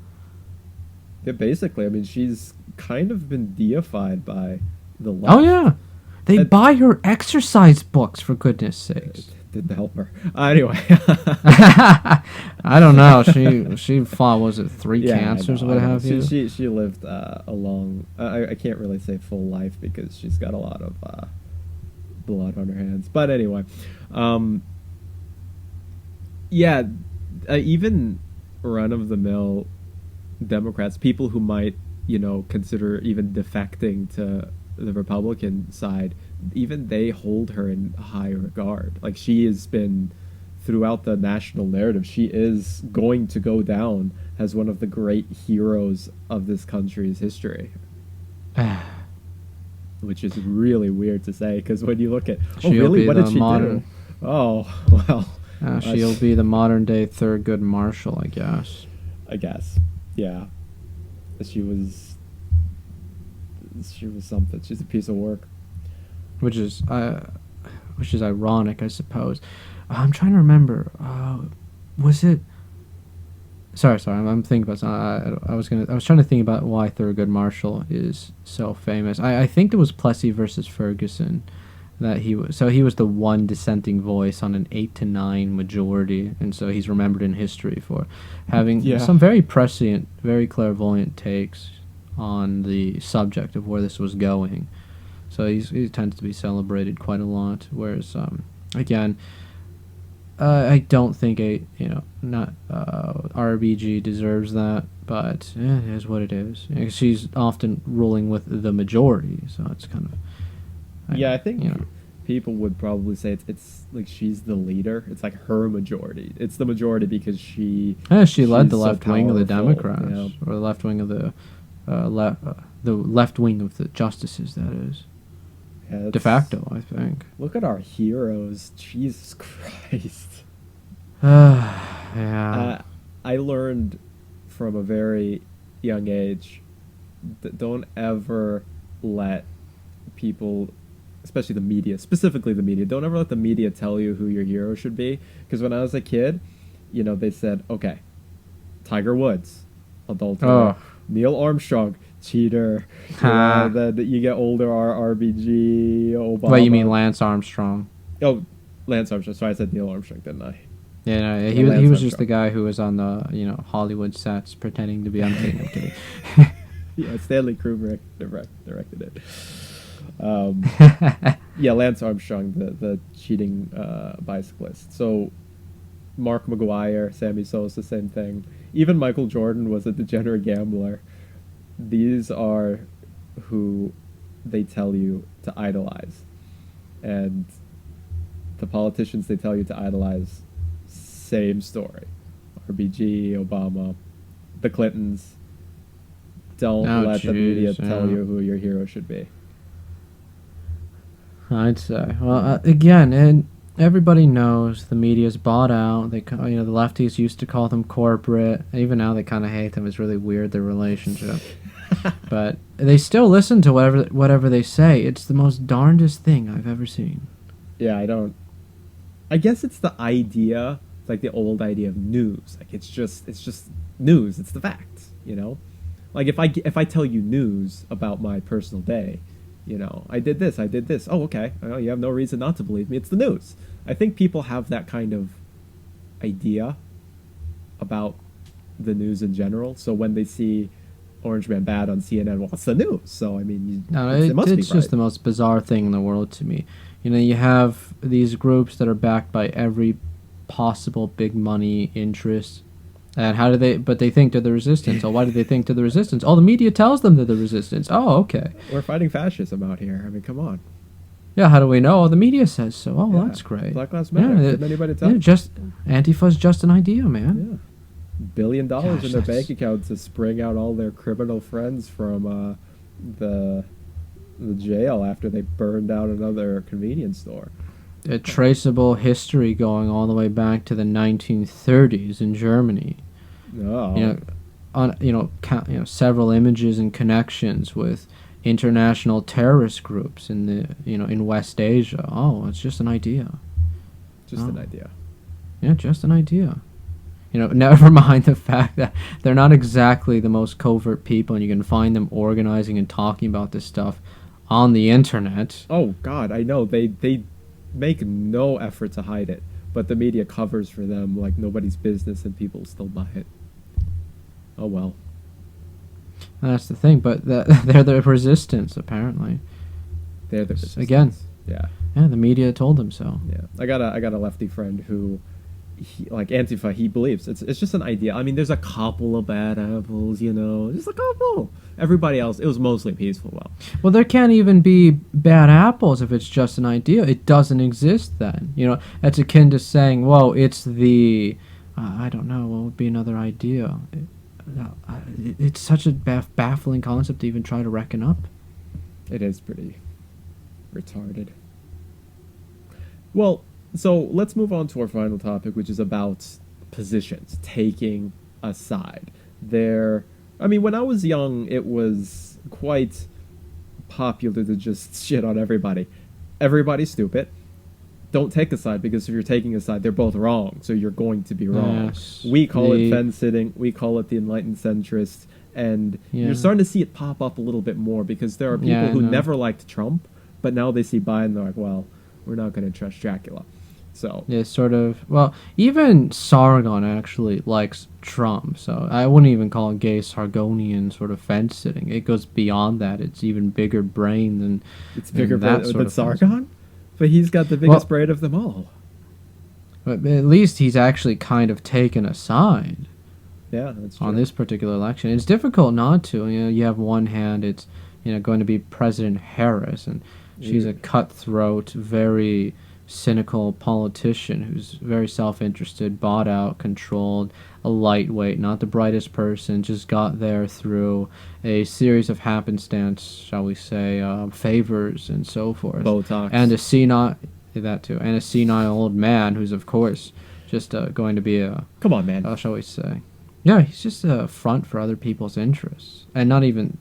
Yeah, basically, I mean, she's kind of been deified by the left. Oh, yeah. They buy her exercise books, for goodness sakes. Didn't help her. Anyway. I don't know. She fought, was it 3 Yeah, cancers I or know, what I know. have you? She lived a long. I can't really say full life because she's got a lot of blood on her hands. But anyway, yeah, even run of the mill Democrats, people who might consider even defecting to the Republican side, even they hold her in high regard. Like, she has been throughout the national narrative, she is going to go down as one of the great heroes of this country's history. Which is really weird to say, because when you look at what did she do? Oh, well, she'll be the modern day Thurgood Marshall, I guess. Yeah. She was something. She's a piece of work. Which is ironic, I suppose. I'm trying to remember. Was it? Sorry. I'm thinking about something. I was trying to think about why Thurgood Marshall is so famous. I think it was Plessy versus Ferguson that he was. So he was the one dissenting voice on an 8-9 majority, and so he's remembered in history for having some very prescient, very clairvoyant takes on the subject of where this was going. So he tends to be celebrated quite a lot. Whereas, again, I don't think RBG deserves that, but it is what it is. She's often ruling with the majority, so it's kind of. I think people would probably say it's like she's the leader. It's like her majority. It's the majority because she led the left wing of the powerful, Democrats, or the left wing of the left wing of the justices. That is. Yeah, de facto, I think. Look at our heroes. Jesus Christ. Yeah. I learned from a very young age that don't ever let people, especially the media, specifically the media, don't ever let the media tell you who your hero should be. Because when I was a kid, they said, okay, Tiger Woods, adulterer. Neil Armstrong, cheater. Ha. That you get older, RBG, Obama. What you mean, Lance Armstrong? Oh, Lance Armstrong. Sorry, I said Neil Armstrong, didn't I? Yeah, no, Yeah, he Lance was just the Armstrong. guy who was on the Hollywood sets pretending to be. I'm kidding. I'm kidding. Yeah, Stanley Kubrick directed it. Yeah, Lance Armstrong, the cheating bicyclist. So Mark McGuire, Sammy Sosa, same thing. Even Michael Jordan was a degenerate gambler. These are who they tell you to idolize. And the politicians they tell you to idolize, same story. RBG, Obama, the Clintons. Don't Oh, let the media jeez, tell yeah. you who your hero should be. I'd say. Well, again, and everybody knows the media's bought out. The lefties used to call them corporate. Even now, they kind of hate them. It's really weird their relationship. But they still listen to whatever they say. It's the most darndest thing I've ever seen. Yeah, I don't. I guess it's the idea, like the old idea of news. Like it's just news. It's the facts, you know. Like if I tell you news about my personal day, I did this, I did this. Oh, okay. Well, you have no reason not to believe me. It's the news. I think people have that kind of idea about the news in general. So when they see Orange Man bad on CNN, well, it's the news. So I mean, No, it must be it's just right. the most bizarre thing in the world to me. You have these groups that are backed by every possible big money interest. And how do they? But they think they're the resistance. Oh, why do they think they're the resistance? Oh, the media tells them they're the resistance. Oh, okay. We're fighting fascism out here. I mean, come on. Yeah, how do we know? Oh, the media says so. Oh, well, Yeah. that's great. Black Lives Matter. Didn't anybody tell? Just Antifa's just an idea, man. Yeah. $1 billion Gosh, in their that's- bank account to spring out all their criminal friends from the jail after they burned down another convenience store. A traceable history going all the way back to the 1930s in Germany. Oh. Several images and connections with international terrorist groups in West Asia. Oh, it's just an idea. Just Oh. an idea. Yeah, just an idea. Never mind the fact that they're not exactly the most covert people, and you can find them organizing and talking about this stuff on the internet. Oh God, I know they make no effort to hide it, but the media covers for them like nobody's business, and people still buy it. Oh well. And that's the thing, but they're the resistance, apparently. They're the resistance. Again. Yeah. Yeah, the media told them so. Yeah. I got a lefty friend who, like Antifa, he believes it's just an idea. I mean, there's a couple of bad apples, just a couple. Everybody else, it was mostly peaceful. Well, there can't even be bad apples if it's just an idea. It doesn't exist then. That's akin to saying, whoa, it's the, I don't know, what would be another idea? It's such a baffling concept to even try to reckon up. It is pretty retarded. Well, so let's move on to our final topic, which is about positions, taking a side. When I was young, it was quite popular to just shit on everybody. Everybody's stupid. Don't take a side, because if you're taking a side, they're both wrong, so you're going to be wrong. Yes, We call it fence sitting. We call it the enlightened centrists. And you're starting to see it pop up a little bit more, because there are people who never liked Trump, but now they see Biden, they're like, well, we're not going to trust Dracula. So Yeah, sort of. Well, even Sargon actually likes Trump, so I wouldn't even call it gay Sargonian sort of fence sitting. It goes beyond that. It's even bigger brain than it's bigger that than sort of fence. Sargon? But he's got the biggest brain of them all. But at least he's actually kind of taken a side Yeah, that's true. on this particular election. It's difficult not to. You have one hand, it's going to be President Harris, and she's a cutthroat, very cynical politician who's very self-interested, bought out, controlled, a lightweight, not the brightest person, just got there through a series of happenstance, shall we say, favors and so forth. Botox. And a senile old man who's, of course, just going to be Come on, man. shall we say. Yeah, he's just a front for other people's interests. And not even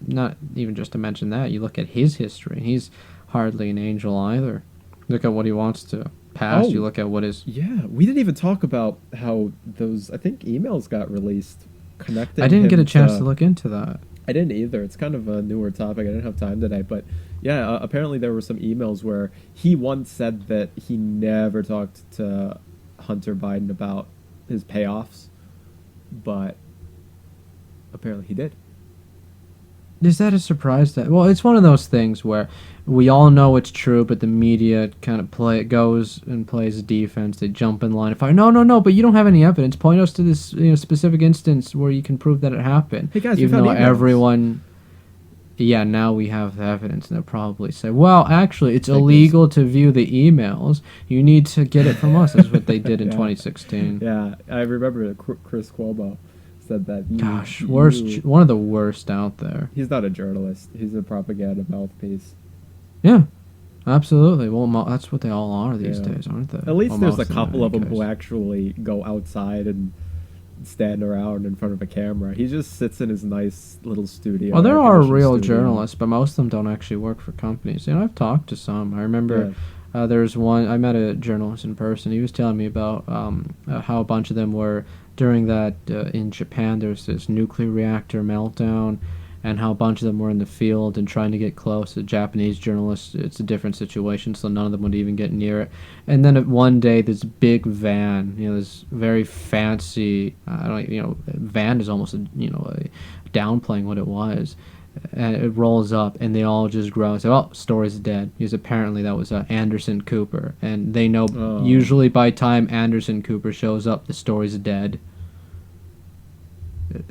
just to mention that, you look at his history, and he's hardly an angel either. Look at what he wants to pass. Oh. You look at what his... Yeah, we didn't even talk about how those, I think, emails got released connecting I didn't get him a chance to look into that. I didn't either. It's kind of a newer topic. I didn't have time today, but yeah, apparently there were some emails where he once said that he never talked to Hunter Biden about his payoffs, but apparently he did. Is that a surprise? That well, it's one of those things where we all know it's true, but the media kind of goes and plays defense. They jump in line and fire. No, no, no! But you don't have any evidence. Point us to this specific instance where you can prove that it happened. Hey guys, we even found though emails. everyone, yeah, now we have the evidence, and they'll probably say, "Well, actually, it's Like illegal to view the emails. You need to get it from us." That's what they did in Yeah. 2016. Yeah, I remember that Chris Cuomo said that. Gosh, one of the worst out there. He's not a journalist. He's a propaganda mouthpiece. Yeah, absolutely. Well, that's what they all are these Yeah. days, aren't they? At least Well, there's a most couple of them any who case. actually go outside and stand around in front of a camera. He just sits in his nice little studio. Well, there air are conditioned real studio. journalists, but most of them don't actually work for companies. I've talked to some. I remember Yeah. there was one. I met a journalist in person. He was telling me about how a bunch of them were during that in Japan. There was this nuclear reactor meltdown, and how a bunch of them were in the field and trying to get close. The Japanese journalists, it's a different situation, so none of them would even get near it. And then one day, this big van, this very fancy, I don't, van is almost downplaying what it was. And it rolls up, and they all just grow and say, "Oh, story's dead." Because apparently that was Anderson Cooper, and they know Oh. usually by time Anderson Cooper shows up, the story's dead.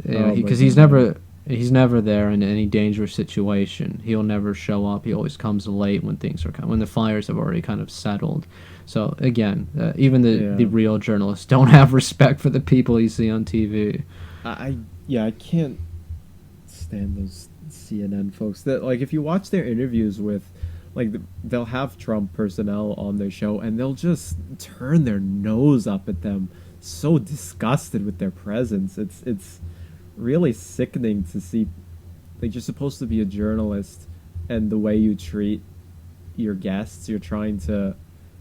Oh, Because my he's never there in any dangerous situation. He'll never show up. He always comes late when things are when the fires have already kind of settled. So again, even the Yeah. real journalists don't have respect for the people you see on TV. I can't stand those CNN folks. That like if you watch their interviews with, like they'll have Trump personnel on their show and they'll just turn their nose up at them, so disgusted with their presence. It's really sickening to see. Like you're supposed to be a journalist, and the way you treat your guests, you're trying to,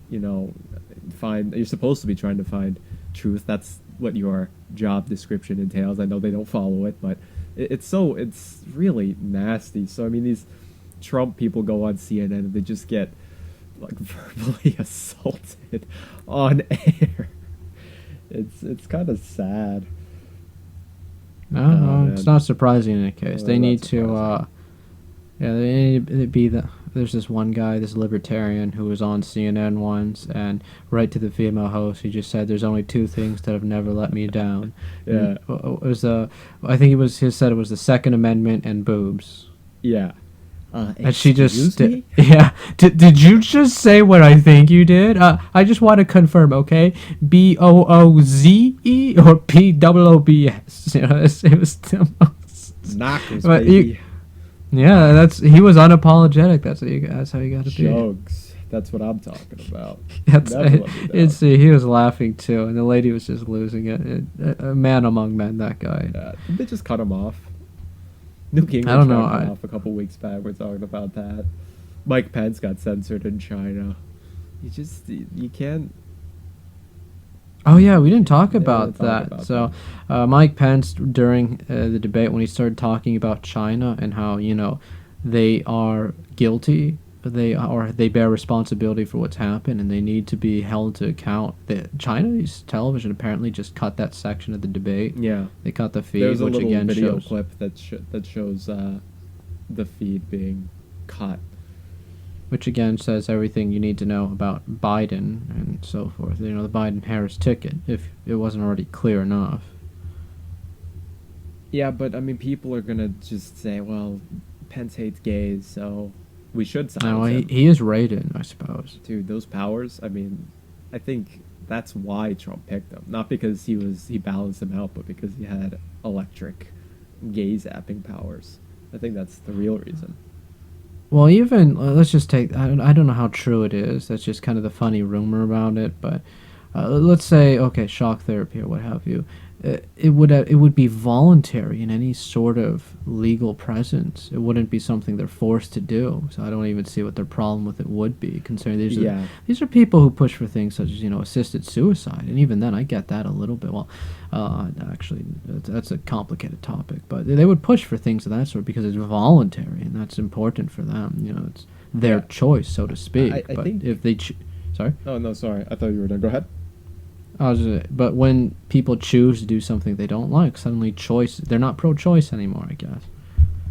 you're supposed to be trying to find truth. That's what your job description entails. I know they don't follow it, but it's really nasty. So I mean, these Trump people go on CNN and they just get like verbally assaulted on air. It's kind of sad. No, it's man. not surprising in any case. No, They not need to, surprising. they need to be there's this one guy, this libertarian, who was on CNN once, and right to the female host, he just said, "There's only two things that have never let me down." Yeah. It was I think he said it was the Second Amendment and boobs. Yeah. And she just Excuse me? yeah. Did you just say what I think you did? I just want to confirm, okay? BOOZE or POOBS? It was the most. Knuckles, But baby. Yeah, he was unapologetic. That's how you got to be. Jugs. That's what I'm talking about. That's Never let me down. he was laughing too, and the lady was just losing it. A man among men, that guy. Yeah. Did they just cut him off? Newt Gingrich I don't know, got cut off a couple weeks back. We're talking about that. Mike Pence got censored in China. You can't. Oh yeah, we didn't talk Yeah, about we didn't talk that. about So, Mike Pence during the debate when he started talking about China and how they are guilty, they bear responsibility for what's happened, and they need to be held to account. Chinese television apparently just cut that section of the debate. Yeah. They cut the feed, There's a which little again video shows. clip that shows the feed being cut. Which again says everything you need to know about Biden and so forth. The Biden-Harris ticket, if it wasn't already clear enough. Yeah, but I mean, people are gonna just say, "Well, Pence hates gays, so we should silence Now him." he is rated, I suppose. Dude, those powers. I mean, I think that's why Trump picked him, not because he balanced him out, but because he had electric gay zapping powers. I think that's the real reason. Well, even let's just take. I don't know how true it is. That's just kind of the funny rumor about it. But let's say, okay, shock therapy or what have you. it would be voluntary in any sort of legal presence. It wouldn't be something they're forced to do. So I don't even see what their problem with it would be, considering these are people who push for things such as assisted suicide, and even then I get that a little bit. Well, actually that's a complicated topic, but they would push for things of that sort because it's voluntary and that's important for them. It's their choice, so to speak. I but think if they, sorry. Oh no, sorry. I thought you were done. Go ahead. But when people choose to do something they don't like, suddenly they're not pro-choice anymore, I guess.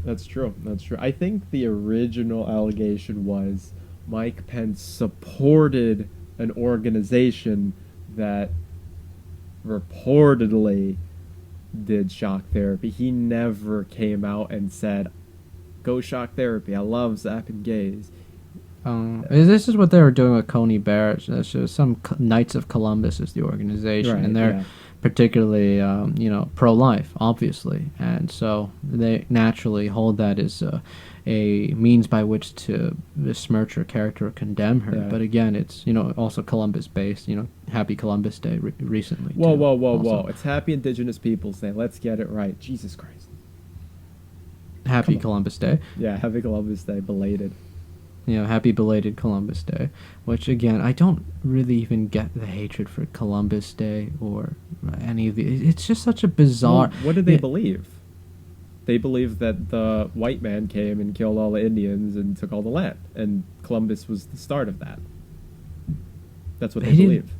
That's true. That's true. I think the original allegation was Mike Pence supported an organization that reportedly did shock therapy. He never came out and said, "Go shock therapy. I love zapping gays." This is what they were doing with Coney Barrett. That's just some Knights of Columbus is the organization, Right, and they're particularly, pro-life, obviously, and so they naturally hold that as a means by which to besmirch her character or condemn her. Yeah. But again, it's also Columbus-based. Happy Columbus Day recently. Whoa, too, whoa, whoa, also. whoa! It's Happy Indigenous Peoples Day. Let's get it right. Jesus Christ. Happy Columbus Day. Yeah, Happy Columbus Day, belated. Happy belated Columbus Day, which again, I don't really even get the hatred for Columbus Day or any of the. It's just such a bizarre. Well, what did they believe? They believed that the white man came and killed all the Indians and took all the land, and Columbus was the start of that. That's what they believe.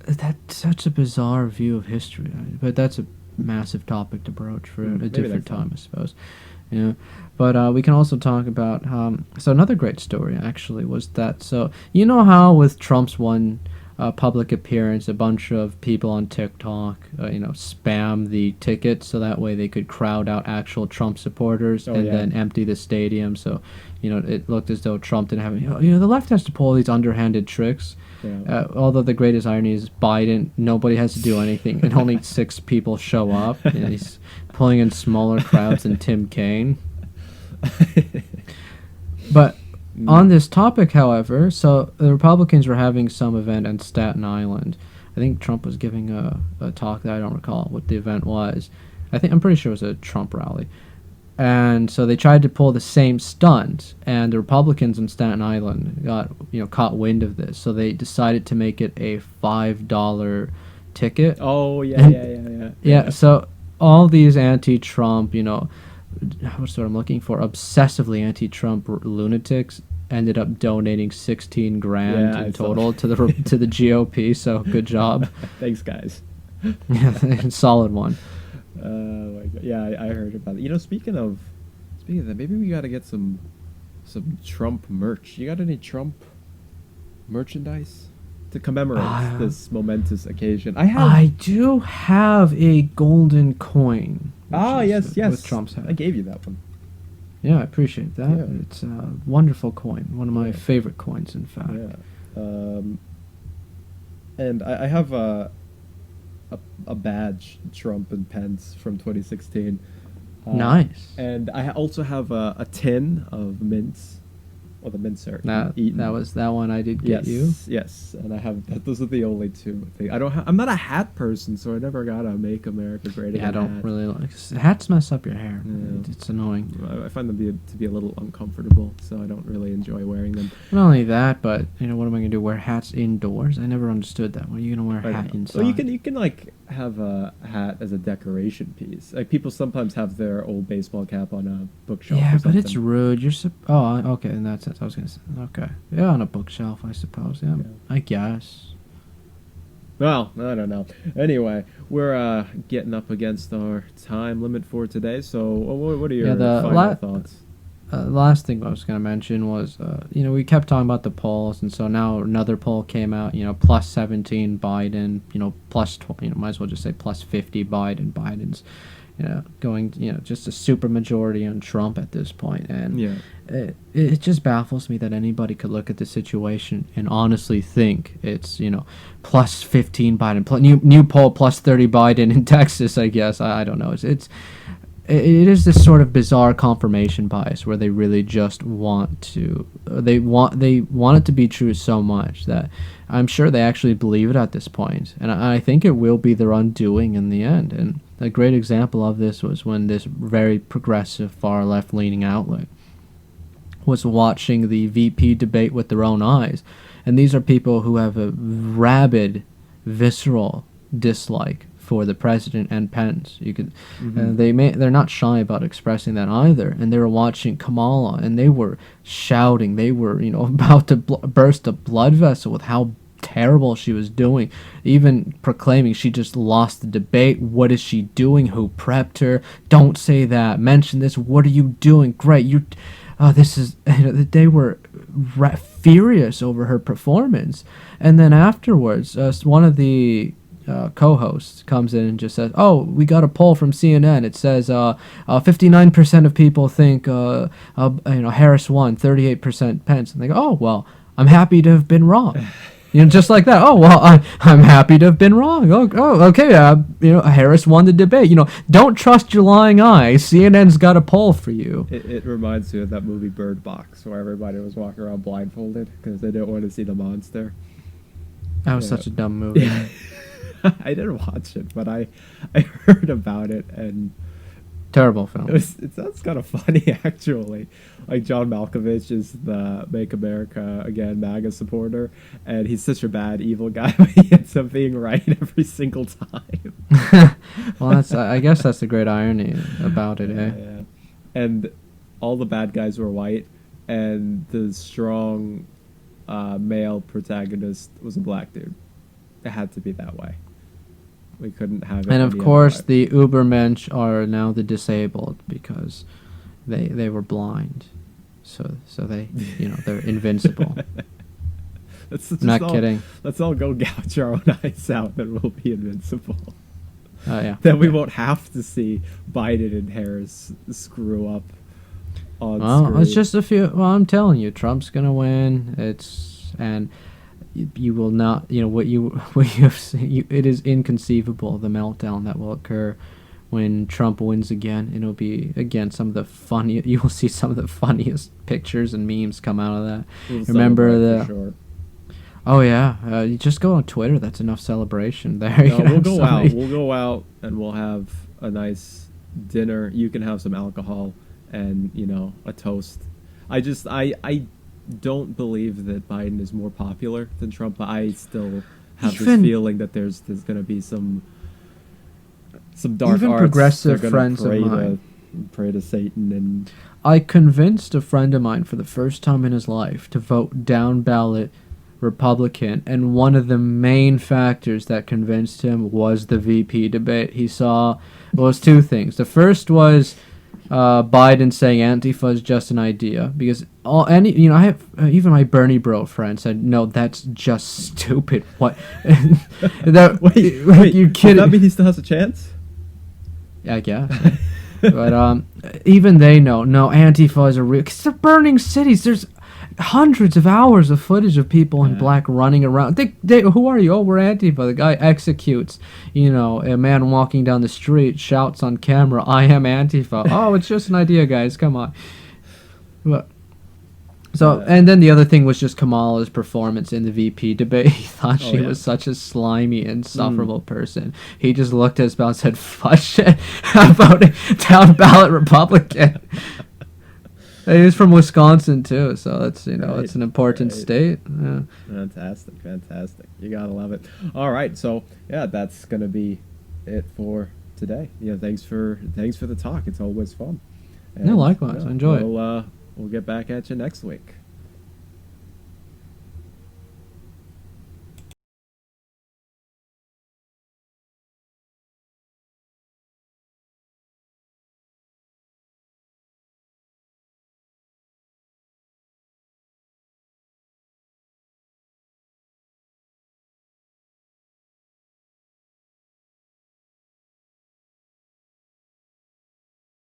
That's such a bizarre view of history, but that's a massive topic to broach for a different time, I suppose. But we can also talk about so another great story actually was that, so how with Trump's one public appearance, a bunch of people on TikTok spam the tickets so that way they could crowd out actual Trump supporters then empty the stadium, so it looked as though Trump didn't have the left has to pull these underhanded tricks. Although the greatest irony is Biden, nobody has to do anything, and only 6 people show up. He's pulling in smaller crowds than Tim Kaine. But on this topic, however, so the Republicans were having some event in Staten Island. I think Trump was giving a talk that I don't recall what the event was. I'm pretty sure it was a Trump rally. And so they tried to pull the same stunt, and the Republicans in Staten Island got caught wind of this, so they decided to make it a $5 ticket. Oh yeah. So all these anti-Trump, what's what I'm looking for, obsessively anti-Trump lunatics ended up donating $16,000 in total to the GOP. So good job. Thanks, guys. Solid one. Oh my God. Yeah, I heard about it. Speaking of that, maybe we gotta get some Trump merch. You got any Trump merchandise to commemorate this momentous occasion? I do have a golden coin. Yes. With Trump's head. I gave you that one. Yeah, I appreciate that. Yeah. It's a wonderful coin. One of my favorite coins, in fact. Yeah. And I have a badge, Trump and Pence from 2016. Nice. And I also have a tin of mints, or the mints are eaten. That was that one I did get you. Yes, and I have those are the only two things. I'm not a hat person, so I never got a Make America Great Again. Yeah, I don't hat. really like hats. Mess up your hair. Yeah. It's annoying. I find them to be a little uncomfortable, so I don't really enjoy wearing them. Not only that, but what am I gonna do? Wear hats indoors? I never understood that. When are you gonna wear a hat inside? Well, you can like have a hat as a decoration piece. Like people sometimes have their old baseball cap on a bookshelf. Yeah, or but something. it's rude. Okay. In that sense, I was gonna say. Okay. Yeah, on a bookshelf, I suppose. Yeah. I guess. Well, I don't know. Anyway, we're getting up against our time limit for today. So, what are your final thoughts? The last thing I was going to mention was, we kept talking about the polls, and so now another poll came out, plus 17 Biden, plus 20, might as well just say plus 50 Biden. Biden's, going, just a super majority on Trump at this point. And it just baffles me that anybody could look at the situation and honestly think it's, plus 15 Biden, new poll plus 30 Biden in Texas, I guess. I don't know. it is this sort of bizarre confirmation bias where they really just want to they want it to be true so much that I'm sure they actually believe it at this point, and I think it will be their undoing in the end. And a great example of this was when this very progressive far left leaning outlet was watching the VP debate with their own eyes, and these are people who have a rabid, visceral dislike for the president and Pence. You could, they're not shy about expressing that either. And they were watching Kamala, and they were shouting. They were, about to burst a blood vessel with how terrible she was doing, even proclaiming she just lost the debate. What is she doing? Who prepped her? Don't say that. Mention this. What are you doing? Great. This is. They were furious over her performance, and then afterwards, one of the co-host comes in and just says, "Oh, we got a poll from CNN. It says 59% of people think Harris won, 38% Pence." And they go, "Oh, well, I'm happy to have been wrong." Just like that. "Oh, well, I'm happy to have been wrong. Oh, okay. Harris won the debate. Don't trust your lying eyes. CNN's got a poll for you." It reminds me of that movie Bird Box, where everybody was walking around blindfolded because they didn't want to see the monster. That was such a dumb movie. Yeah. I didn't watch it, but I heard about it, and terrible film. It sounds kind of funny, actually. Like, John Malkovich is the Make America Again MAGA supporter, and he's such a bad, evil guy, but he ends up being right every single time. Well, I guess that's the great irony about it, eh? Yeah. And all the bad guys were white, and the strong male protagonist was a black dude. It had to be that way. We couldn't have it. And of course, the Ubermensch are now the disabled because they were blind, so they they're invincible. Not kidding. Let's all go gouge our own eyes out, and we'll be invincible. Yeah. Then we won't have to see Biden and Harris screw up on screen. It's just a few. Well, I'm telling you, Trump's gonna win. You will not, what you have seen, it is inconceivable, the meltdown that will occur when Trump wins again. It'll be, again, you will see some of the funniest pictures and memes come out of that. Remember sure. Oh yeah, you just go on Twitter, that's enough celebration there. No, we'll go out and we'll have a nice dinner. You can have some alcohol and, a toast. I don't believe that Biden is more popular than Trump, but I still have this feeling that there's going to be some dark even arts. Progressive friends of mine pray to Satan. And I convinced a friend of mine for the first time in his life to vote down ballot Republican, and one of the main factors that convinced him was the VP debate. He saw was two things. The first was Biden saying Antifa is just an idea, because I have even my Bernie bro friend said, "No, that's just stupid." What? Wait, you kidding? Does that mean he still has a chance? Yeah, I guess. But even they know, no, Antifa is a real. Because they're burning cities. There's hundreds of hours of footage of people in black running around. They who are you? Oh, we're Antifa. The guy executes, a man walking down the street, shouts on camera, "I am Antifa." Oh, it's just an idea, guys. Come on. But, and then the other thing was just Kamala's performance in the VP debate. He thought she was such a slimy, insufferable person. He just looked at his mouth and said, "Fuck it, I'm voting down ballot Republican." He's from Wisconsin too, so that's it's an important state. Yeah. Fantastic. You gotta love it. All right, so that's gonna be it for today. Thanks for the talk. It's always fun. And, likewise. I enjoy it. We'll get back at you next week.